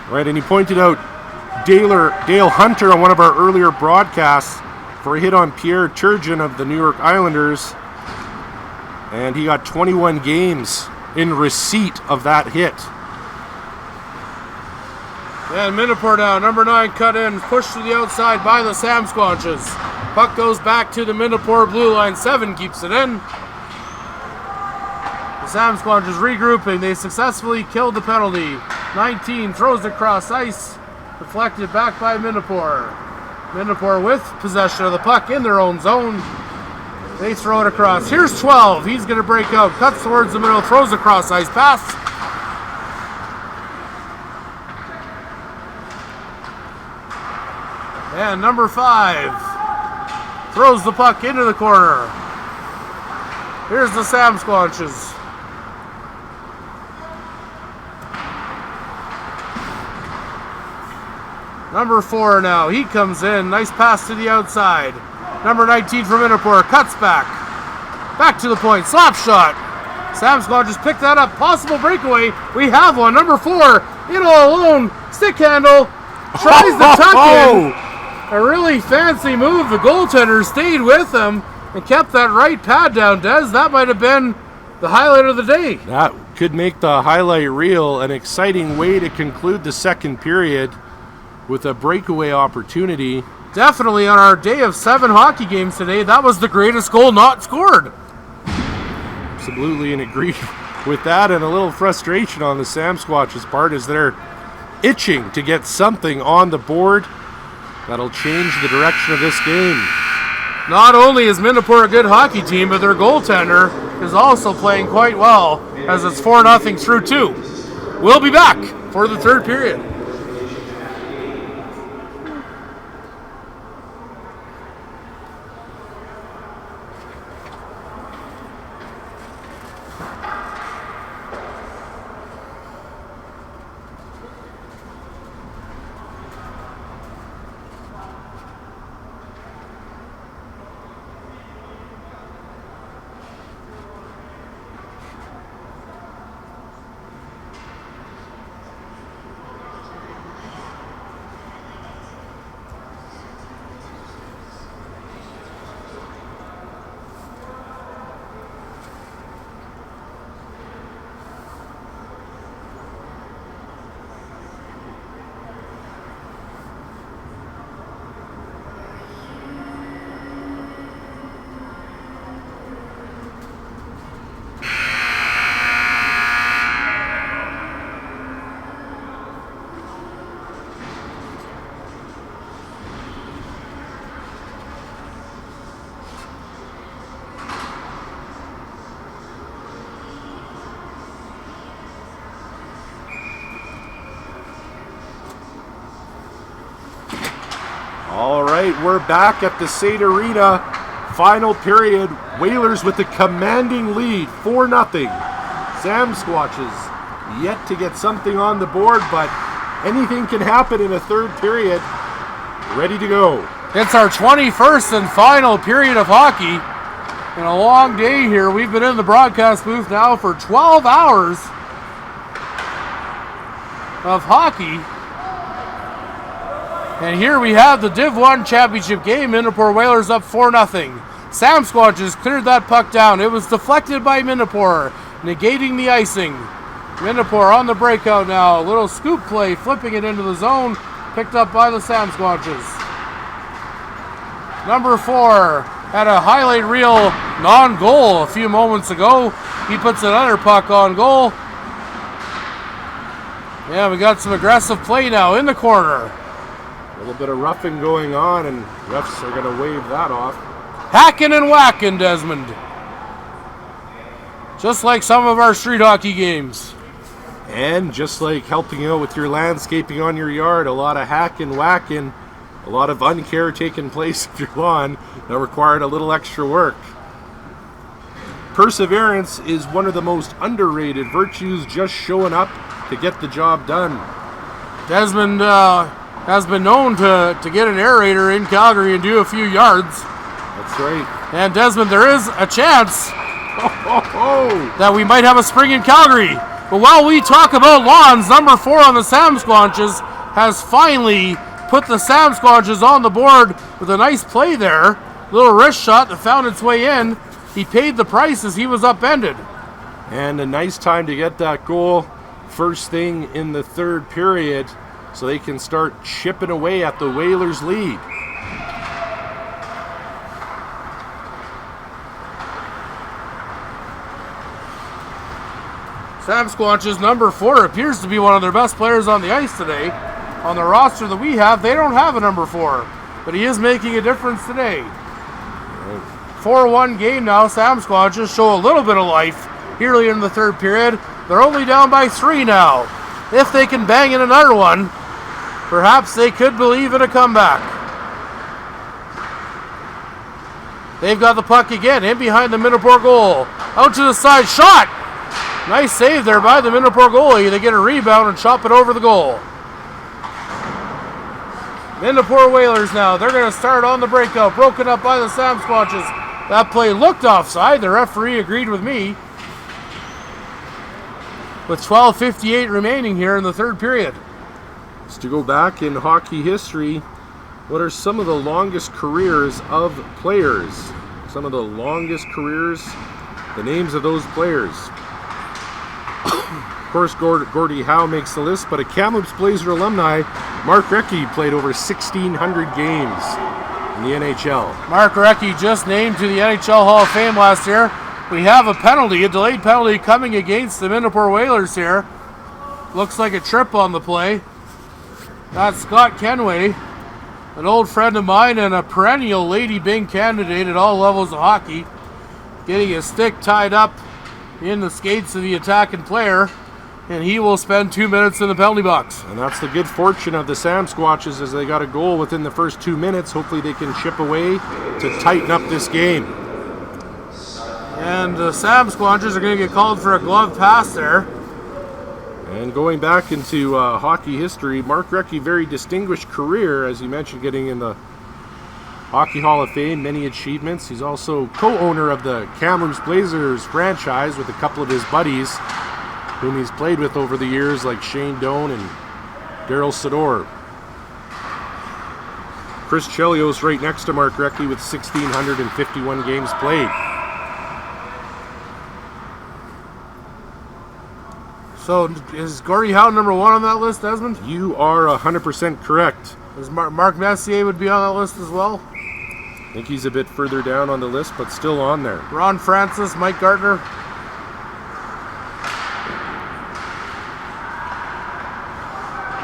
Right, and he pointed out Dale Hunter on one of our earlier broadcasts for a hit on Pierre Turgeon of the New York Islanders. And he got 21 games in receipt of that hit. And Midnapore down. Number 9 cut in, pushed to the outside by the Sam Squatches. Puck goes back to the Midnapore blue line. 7 keeps it in. The Sam Squatches regrouping. They successfully killed the penalty. 19 throws it across ice. Deflected back by Midnapore. Midnapore with possession of the puck in their own zone. They throw it across. Here's 12. He's going to break out. Cuts towards the middle. Throws across ice. Pass. And number 5 throws the puck into the corner. Here's the Sam Squatches. Number 4 now. He comes in. Nice pass to the outside. Number 19 from Midnapore cuts back. Back to the point. Slap shot. Sam Squatches picked that up. Possible breakaway. We have one. Number 4 in all alone. Stick handle. Tries the tuck in. A really fancy move. The goaltender stayed with him and kept that right pad down. Des, that might have been the highlight of the day. That could make the highlight reel. An exciting way to conclude the second period with a breakaway opportunity. Definitely on our day of 7 hockey games today, that was the greatest goal not scored. Absolutely, and agree with that, and a little frustration on the Sam Squatch's part as they're itching to get something on the board that'll change the direction of this game. Not only is Midnapore a good hockey team, but their goaltender is also playing quite well, as it's 4-0 through 2. We'll be back for the third period. All right, we're back at the State Arena. Final period. Whalers with the commanding lead, 4-0. Sam Squatches yet to get something on the board, but anything can happen in a third period. Ready to go. It's our 21st and final period of hockey. And a long day here. We've been in the broadcast booth now for 12 hours of hockey. And here we have the Div 1 championship game. Midnapore Whalers up 4-0. Sam Squatches cleared that puck down. It was deflected by Midnapore, negating the icing. Midnapore on the breakout now. A little scoop play, flipping it into the zone. Picked up by the Sam Squatches. Number 4 had a highlight reel non-goal a few moments ago. He puts another puck on goal. Yeah, we got some aggressive play now in the corner. A little bit of roughing going on, and refs are going to wave that off. Hacking and whacking, Desmond. Just like some of our street hockey games. And just like helping out with your landscaping on your yard, a lot of hacking, whacking, a lot of uncare taking place with your lawn that required a little extra work. Perseverance is one of the most underrated virtues, just showing up to get the job done. Desmond has been known to get an aerator in Calgary and do a few yards. That's right. And Desmond, there is a chance that we might have a spring in Calgary. But while we talk about lawns, number 4 on the Sam Squatches has finally put the Sam Squatches on the board with a nice play there. Little wrist shot that found its way in. He paid the price as he was upended. And a nice time to get that goal first thing in the third period so they can start chipping away at the Whalers' lead. Sam Squatches, number 4, appears to be one of their best players on the ice today. On the roster that we have, they don't have a number 4, but he is making a difference today. 4-1 game now. Sam Squatches show a little bit of life early in the third period. They're only down by 3 now. If they can bang in another one, perhaps they could believe in a comeback. They've got the puck again, in behind the Midnapore goal. Out to the side, shot! Nice save there by the Midnapore goalie. They get a rebound and chop it over the goal. Midnapore Whalers now. They're going to start on the breakout. Broken up by the Sam Squatches. That play looked offside. The referee agreed with me. With 12:58 remaining here in the third period. Just to go back in hockey history, what are some of the longest careers of players? Some of the longest careers, the names of those players. Of course, Gordie Howe makes the list, but a Kamloops Blazer alumni, Mark Recchi, played over 1,600 games in the NHL. Mark Recchi just named to the NHL Hall of Fame last year. We have a penalty, a delayed penalty coming against the Midnapore Whalers here. Looks like a trip on the play. That's Scott Kenway, an old friend of mine and a perennial Lady Byng candidate at all levels of hockey, getting his stick tied up in the skates of the attacking player, and he will spend 2 minutes in the penalty box. And that's the good fortune of the Sam Squatches, as they got a goal within the first 2 minutes. Hopefully they can chip away to tighten up this game. And the Sam Squatches are going to get called for a glove pass there. And going back into hockey history, Mark Recchi, very distinguished career, as you mentioned, getting in the Hockey Hall of Fame, many achievements. He's also co-owner of the Kamloops Blazers franchise with a couple of his buddies, whom he's played with over the years, like Shane Doan and Daryl Sador. Chris Chelios right next to Mark Recchi with 1,651 games played. So is Gordie Howe number 1 on that list, Desmond? You are 100% correct. Is Mark Messier would be on that list as well? I think he's a bit further down on the list, but still on there. Ron Francis, Mike Gardner.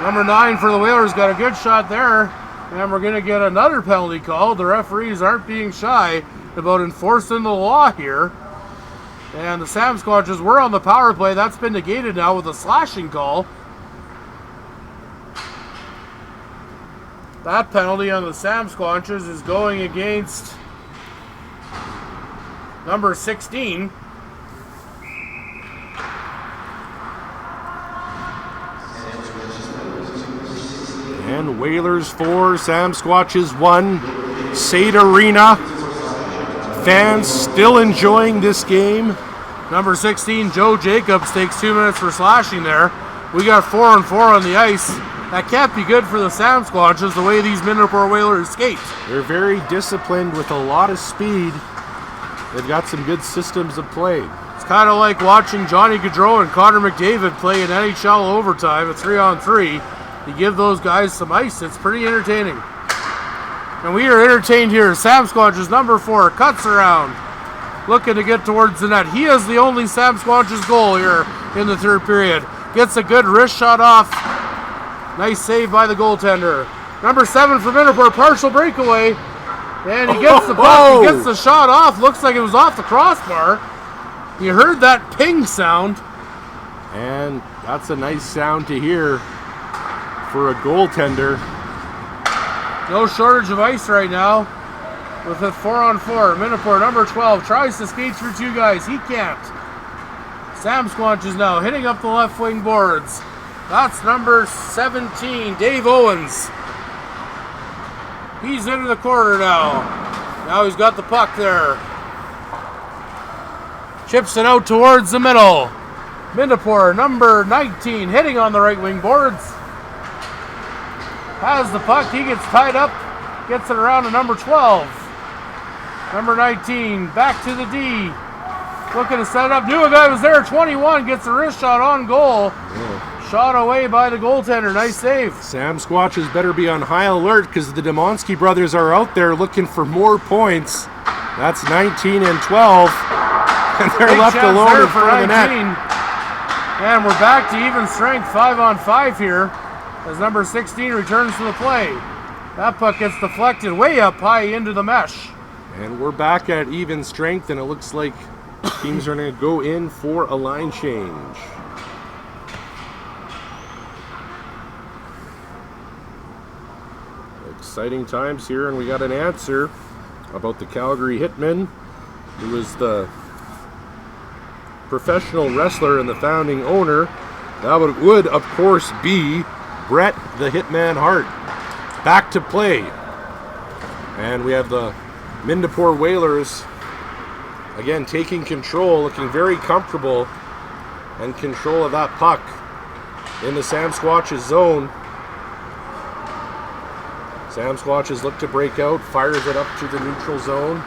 Number 9 for the Whalers got a good shot there. And we're going to get another penalty call. The referees aren't being shy about enforcing the law here. And the Sam Squatches were on the power play. That's been negated now with a slashing call. That penalty on the Sam Squanches is going against number 16. And Whalers 4, Sam Squatches 1. Sade Arena. Fans still enjoying this game. Number 16, Joe Jacobs, takes 2 minutes for slashing there. We got 4-on-4 on the ice. That can't be good for the Sam Squanches, the way these Midnapore Whalers skate. They're very disciplined with a lot of speed. They've got some good systems of play. It's kind of like watching Johnny Gaudreau and Connor McDavid play in NHL overtime at 3-on-3. You give those guys some ice, it's pretty entertaining. And we are entertained here. Sam Squanches, number 4, cuts around, looking to get towards the net. He is the only Sam Squanches goal here in the third period. Gets a good wrist shot off. Nice save by the goaltender. Number 7 for Midnapore, partial breakaway. And he gets the puck, he gets the shot off. Looks like it was off the crossbar. You heard that ping sound. And that's a nice sound to hear for a goaltender. No shortage of ice right now with a 4-on-4. Midnapore, number 12, tries to skate through 2 guys. He can't. Sam Squanches now hitting up the left wing boards. That's number 17, Dave Owens. He's into the corner now. Now he's got the puck there. Chips it out towards the middle. Midnapore, number 19, hitting on the right wing boards. Has the puck, he gets tied up, gets it around to number 12. Number 19, back to the D. Looking to set it up, knew a guy was there, 21, gets a wrist shot on goal. Yeah. Shot away by the goaltender, nice save. Sam Squatches better be on high alert because the Demonsky brothers are out there looking for more points. That's 19 and 12, and they're Big left chance alone there in front of the net. And we're back to even strength, 5-on-5 here, as number 16 returns to the play. That puck gets deflected way up high into the mesh. And we're back at even strength, and it looks like teams are going to go in for a line change. Exciting times here, and we got an answer about the Calgary Hitmen, who is the professional wrestler and the founding owner. That would of course be Brett the Hitman Hart. Back to play, and we have the Midnapore Whalers again taking control, looking very comfortable and control of that puck in the Sam Squatches zone. Sam Squatches look to break out, fires it up to the neutral zone.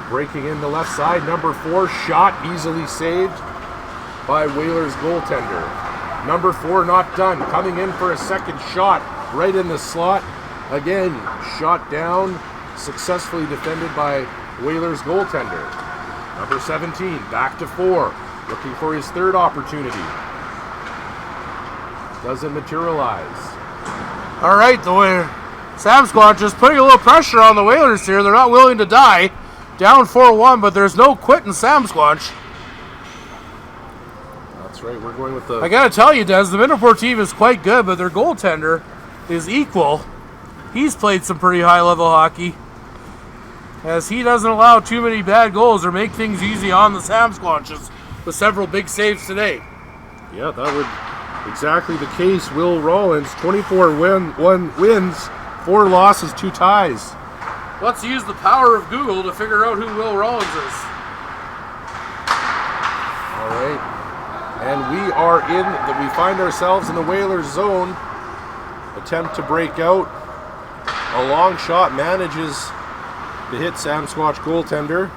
Breaking in the left side, number 4, shot easily saved by Whalers goaltender. Number 4 not done, coming in for a second shot right in the slot. Again, shot down, successfully defended by Whalers goaltender. Number 17, back to 4, looking for his third opportunity. Doesn't materialize. All right, the way Sam Squatch just putting a little pressure on the Whalers here. They're not willing to die. Down 4-1, but there's no quit in Sam Squatch. That's right, we're going with the... I gotta tell you, Des, the Midnapore team is quite good, but their goaltender is equal. He's played some pretty high-level hockey, as he doesn't allow too many bad goals or make things easy on the Sam Squatches with several big saves today. Yeah, that would exactly the case. Will Rollins, 24 wins, 4 losses, 2 ties. Let's use the power of Google to figure out who Will Rollins is. All right, and we find ourselves in the Whalers zone. Attempt to break out. A long shot manages to hit Sam Squatch goaltender.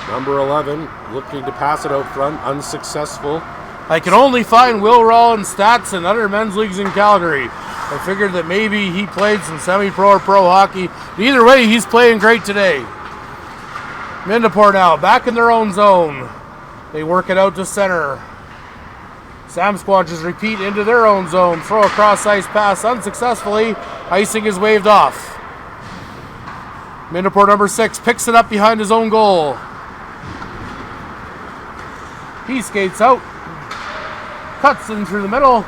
Number 11 looking to pass it out front, unsuccessful. I can only find Will Rollins stats in other men's leagues in Calgary. I figured that maybe he played some semi-pro or pro hockey. Either way, he's playing great today. Midnapore now, back in their own zone. They work it out to center. Sam Squatches repeat into their own zone. Throw a cross-ice pass unsuccessfully. Icing is waved off. Midnapore number 6 picks it up behind his own goal. He skates out. Cuts in through the middle.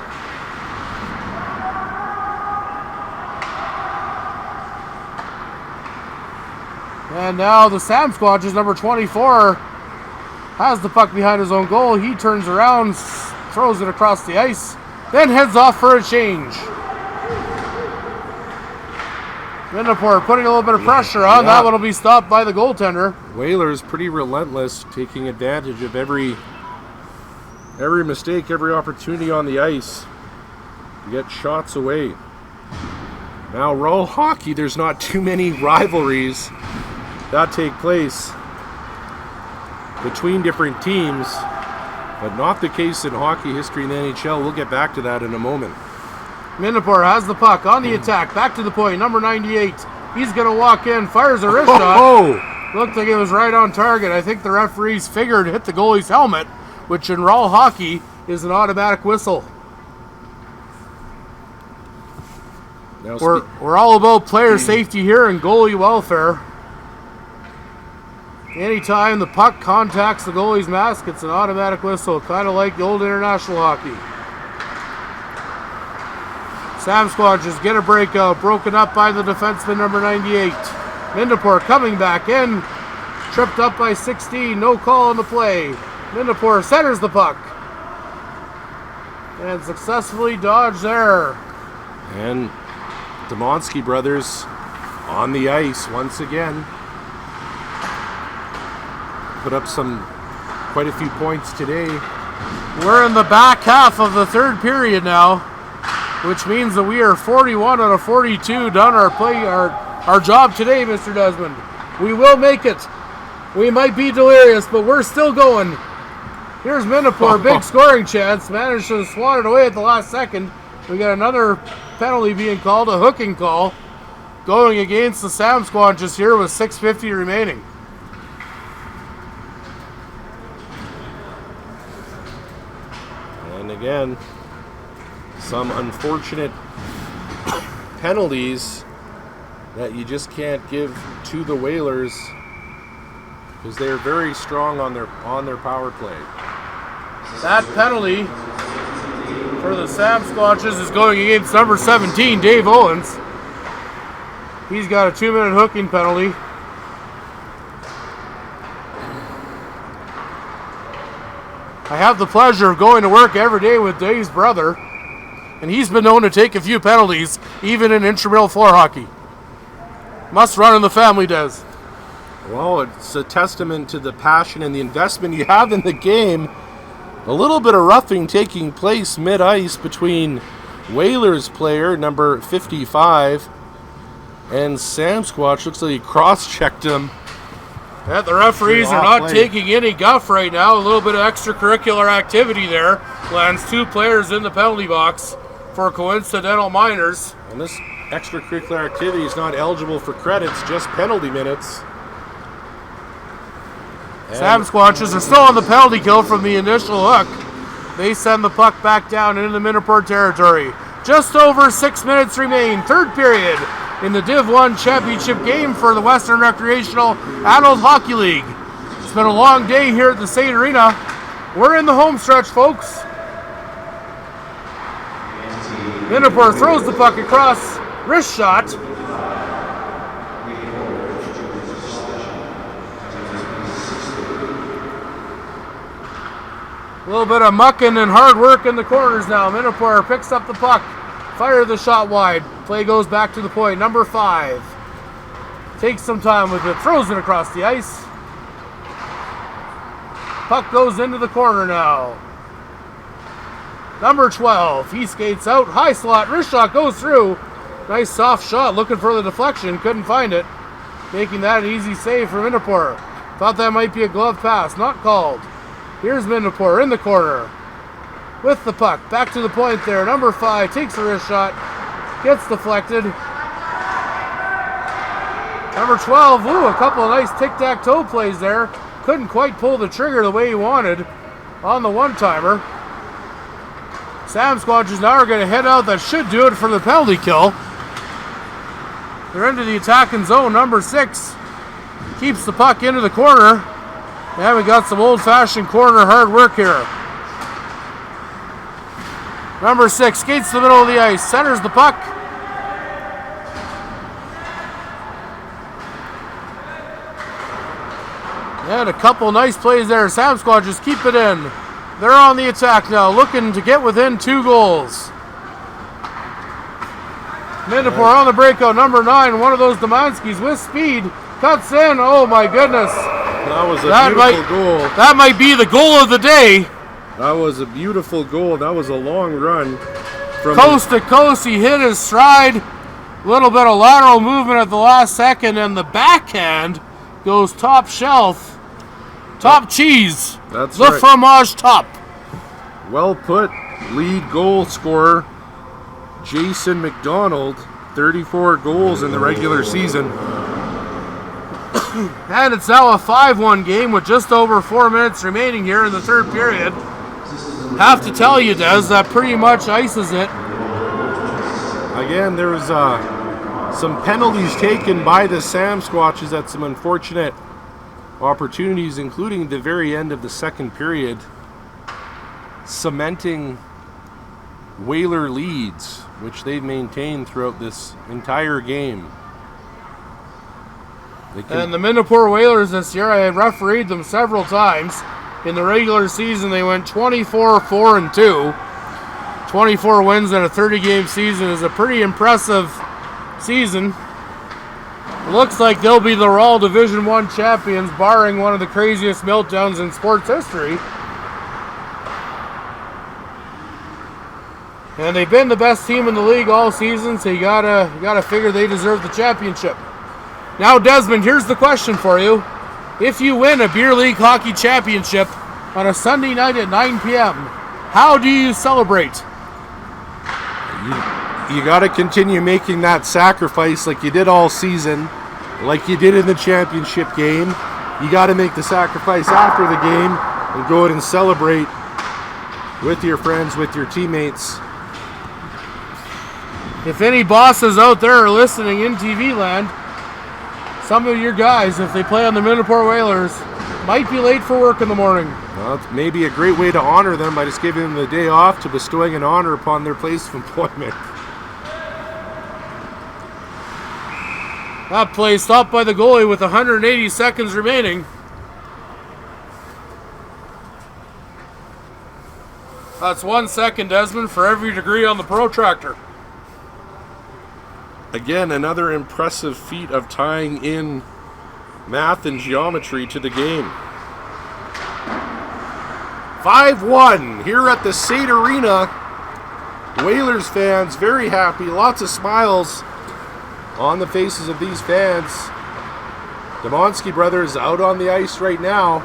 And now the Sam Squatches, number 24, has the puck behind his own goal. He turns around, throws it across the ice, then heads off for a change. Midnapore putting a little bit of pressure on. That one will be stopped by the goaltender. Whalers pretty relentless, taking advantage of every mistake, every opportunity on the ice to get shots away. Now, Roll Hockey, there's not too many rivalries that take place between different teams, but not the case in hockey history in the NHL. We'll get back to that in a moment. Midnapore has the puck on the attack, back to the point, number 98. He's going to walk in, fires a wrist shot. Looked like it was right on target. I think the referees figured it hit the goalie's helmet, which in Raw hockey is an automatic whistle. We're all about player safety here and goalie welfare. Anytime the puck contacts the goalie's mask, it's an automatic whistle, kind of like the old international hockey. Sam Squatches get a breakout, broken up by the defenseman number 98. Midnapore coming back in, tripped up by 16, no call on the play. Midnapore centers the puck and successfully dodged there. And Demonsky brothers on the ice once again. Put up quite a few points today. We're in the back half of the third period now, which means that we are 41 out of 42 done our job today, Mr. Desmond. We will make it. We might be delirious, but we're still going. Here's Midnapore, big scoring chance. Managed to swat it away at the last second. We got another penalty being called, a hooking call, going against the Sam Squatches here with 6:50 remaining. And again, some unfortunate penalties that you just can't give to the Whalers because they are very strong on their power play. That penalty for the Sam Squatches is going against number 17, Dave Owens. He's got a 2-minute hooking penalty. I have the pleasure of going to work every day with Dave's brother, and he's been known to take a few penalties, even in intramural floor hockey. Must run in the family, Des. Well, it's a testament to the passion and the investment you have in the game. A little bit of roughing taking place mid-ice between Whalers player number 55 and Sam Squatch. Looks like he cross-checked him. Yeah, the referees are not taking any guff right now. A little bit of extracurricular activity there. Lands 2 players in the penalty box for coincidental minors. And this extracurricular activity is not eligible for credits, just penalty minutes. Sam Squatches are still on the penalty kill from the initial hook. They send the puck back down into the Midnapore territory. Just over 6 minutes remain. Third period in the Div 1 championship game for the Western Recreational Adult Hockey League. It's been a long day here at the State Arena. We're in the home stretch, folks. Midnapore throws the puck across. Wrist shot. A little bit of mucking and hard work in the corners now. Midnapore picks up the puck. Fire the shot wide. Play goes back to the point. Number 5 takes some time with it. Throws it across the ice. Puck goes into the corner now. Number 12. He skates out. High slot. Wrist shot goes through. Nice soft shot. Looking for the deflection. Couldn't find it. Making that an easy save for Midnapore. Thought that might be a glove pass. Not called. Here's Midnapore in the corner with the puck. Back to the point there. Number 5 takes a wrist shot. Gets deflected. Number 12, a couple of nice tic-tac-toe plays there. Couldn't quite pull the trigger the way he wanted on the one-timer. Sam Squatches now are going to head out. That should do it for the penalty kill. They're into the attacking zone. Number 6 keeps the puck into the corner. Yeah, we got some old-fashioned corner hard work here. Number 6 skates to the middle of the ice, centers the puck. And a couple nice plays there. Sam Squad just keep it in. They're on the attack now, looking to get within 2 goals. Midnapore on the breakout, number 9, one of those Demanskis with speed, cuts in. Oh my goodness. That was a beautiful goal. That might be the goal of the day. That was a beautiful goal. That was a long run. From coast to coast, he hit his stride. A little bit of lateral movement at the last second, and the backhand goes top shelf. Top cheese. That's the right. fromage top. Well put. Lead goal scorer, Jason McDonald, 34 goals in the regular season. And it's now a 5-1 game with just over 4 minutes remaining here in the third period. Have to tell you, Des, that pretty much ices it. Again, there was some penalties taken by the Sam Squatches at some unfortunate opportunities, including the very end of the second period, cementing Whaler leads, which they've maintained throughout this entire game. And the Midnapore Whalers this year, I refereed them several times. In the regular season, they went 24-4-2. 24 wins in a 30-game season is a pretty impressive season. Looks like they'll be the Raw Division I champions, barring one of the craziest meltdowns in sports history. And they've been the best team in the league all season, so you gotta figure they deserve the championship. Now, Desmond, here's the question for you. If you win a beer league hockey championship on a Sunday night at 9 p.m., how do you celebrate? You got to continue making that sacrifice like you did all season, like you did in the championship game. You got to make the sacrifice after the game and go out and celebrate with your friends, with your teammates. If any bosses out there are listening in TV land, some of your guys, if they play on the Midnapore Whalers, might be late for work in the morning. Well, it's maybe a great way to honor them by just giving them the day off to bestowing an honor upon their place of employment. That play stopped by the goalie with 180 seconds remaining. That's 1 second, Desmond, for every degree on the protractor. Again, another impressive feat of tying in math and geometry to the game. 5-1 here at the State Arena. Whalers fans very happy. Lots of smiles on the faces of these fans. Demonski brothers out on the ice right now,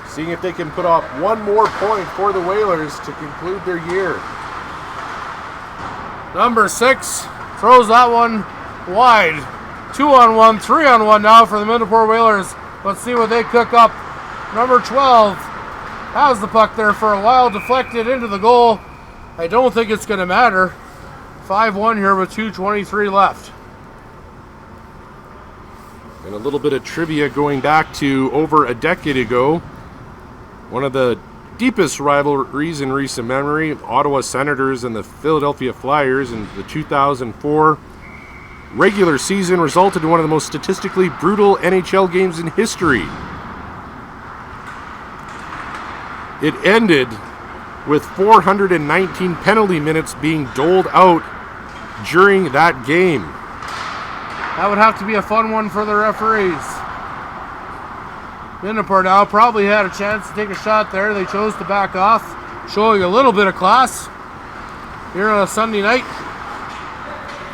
seeing if they can put up one more point for the Whalers to conclude their year. Number 6 throws that one wide. 2-on-1, 3-on-1 now for the Midnapore Whalers. Let's see what they cook up. Number 12 has the puck there for a while, deflected into the goal. I don't think it's going to matter. 5-1 here with 2:23 left. And a little bit of trivia going back to over a decade ago. One of the deepest rivalries in recent memory, Ottawa Senators and the Philadelphia Flyers in the 2004 regular season resulted in one of the most statistically brutal NHL games in history. It ended with 419 penalty minutes being doled out during that game. That would have to be a fun one for the referees. Midnapore now probably had a chance to take a shot there. They chose to back off, showing a little bit of class here on a Sunday night.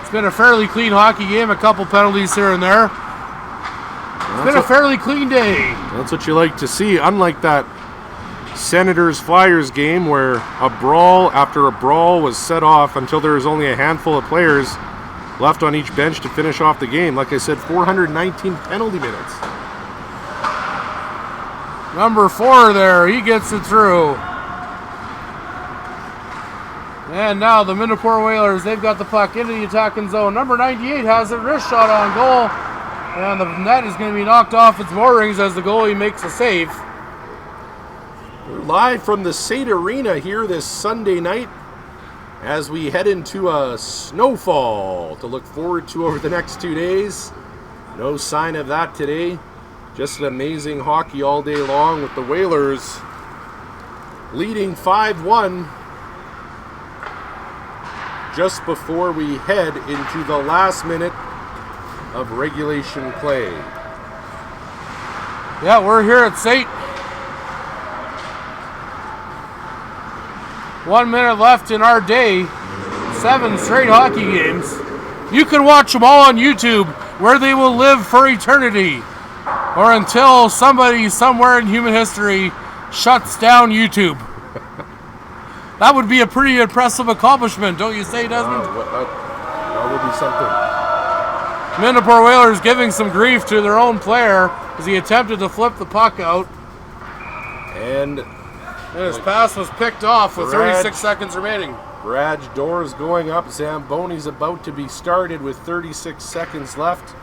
It's been a fairly clean hockey game, a couple penalties here and there. It's been a fairly clean day. That's what you like to see, unlike that Senators-Flyers game where a brawl after a brawl was set off until there was only a handful of players left on each bench to finish off the game. Like I said, 419 penalty minutes. Number 4 there, he gets it through. And now the Midnapore Whalers, they've got the puck into the attacking zone. Number 98 has a wrist shot on goal. And the net is going to be knocked off its moorings as the goalie makes a save. We're live from the State Arena here this Sunday night as we head into a snowfall to look forward to over the next 2 days. No sign of that today. Just an amazing hockey all day long with the Whalers leading 5-1 just before we head into the last minute of regulation play. Yeah, we're here at St. 1 minute left in our day. 7 straight hockey games. You can watch them all on YouTube, where they will live for eternity, or until somebody somewhere in human history shuts down YouTube. That would be a pretty impressive accomplishment, don't you say, Desmond? That would be something. Midnapore Whalers giving some grief to their own player as he attempted to flip the puck out. And his pass was picked off with 36 seconds remaining. Garage doors going up. Zamboni's about to be started with 36 seconds left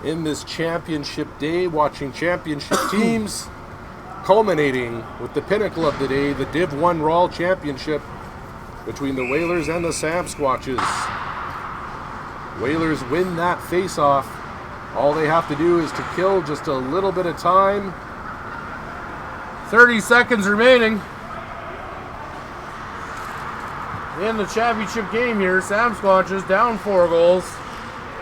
in this championship day. Watching championship teams culminating with the pinnacle of the day, the Div 1 Raw Championship between the Whalers and the Sam Squatches. Whalers win that face-off. All they have to do is to kill just a little bit of time. 30 seconds remaining in the championship game here. Sam Squatches down 4 goals.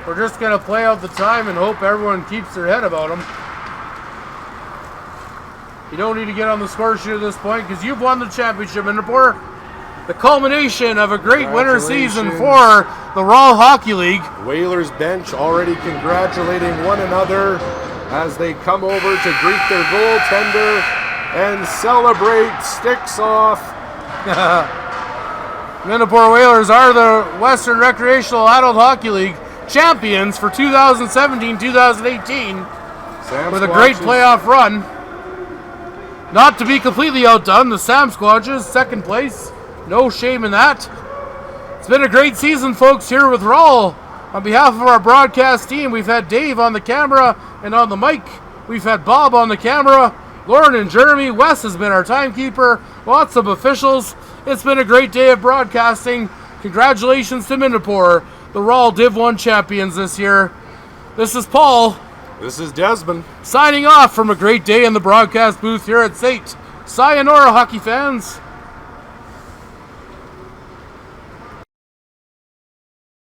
We're just going to play out the time and hope everyone keeps their head about them. You don't need to get on the score sheet at this point because you've won the championship, Midnapore. The culmination of a great winter season for the Raw Hockey League. Whalers bench already congratulating one another as they come over to greet their goaltender and celebrate sticks off. Midnapore Whalers are the Western Recreational Adult Hockey League champions for 2017-2018 with a great playoff run. Not to be completely outdone, the Sam Squatches, second place. No shame in that. It's been a great season, folks, here with Rawl. On behalf of our broadcast team, we've had Dave on the camera and on the mic. We've had Bob on the camera, Lauren and Jeremy. Wes has been our timekeeper. Lots of officials. It's been a great day of broadcasting. Congratulations to Midnapore, the Rawl Div 1 champions this year. This is Paul. This is Desmond. Signing off from a great day in the broadcast booth here at St. Sayonara, hockey fans.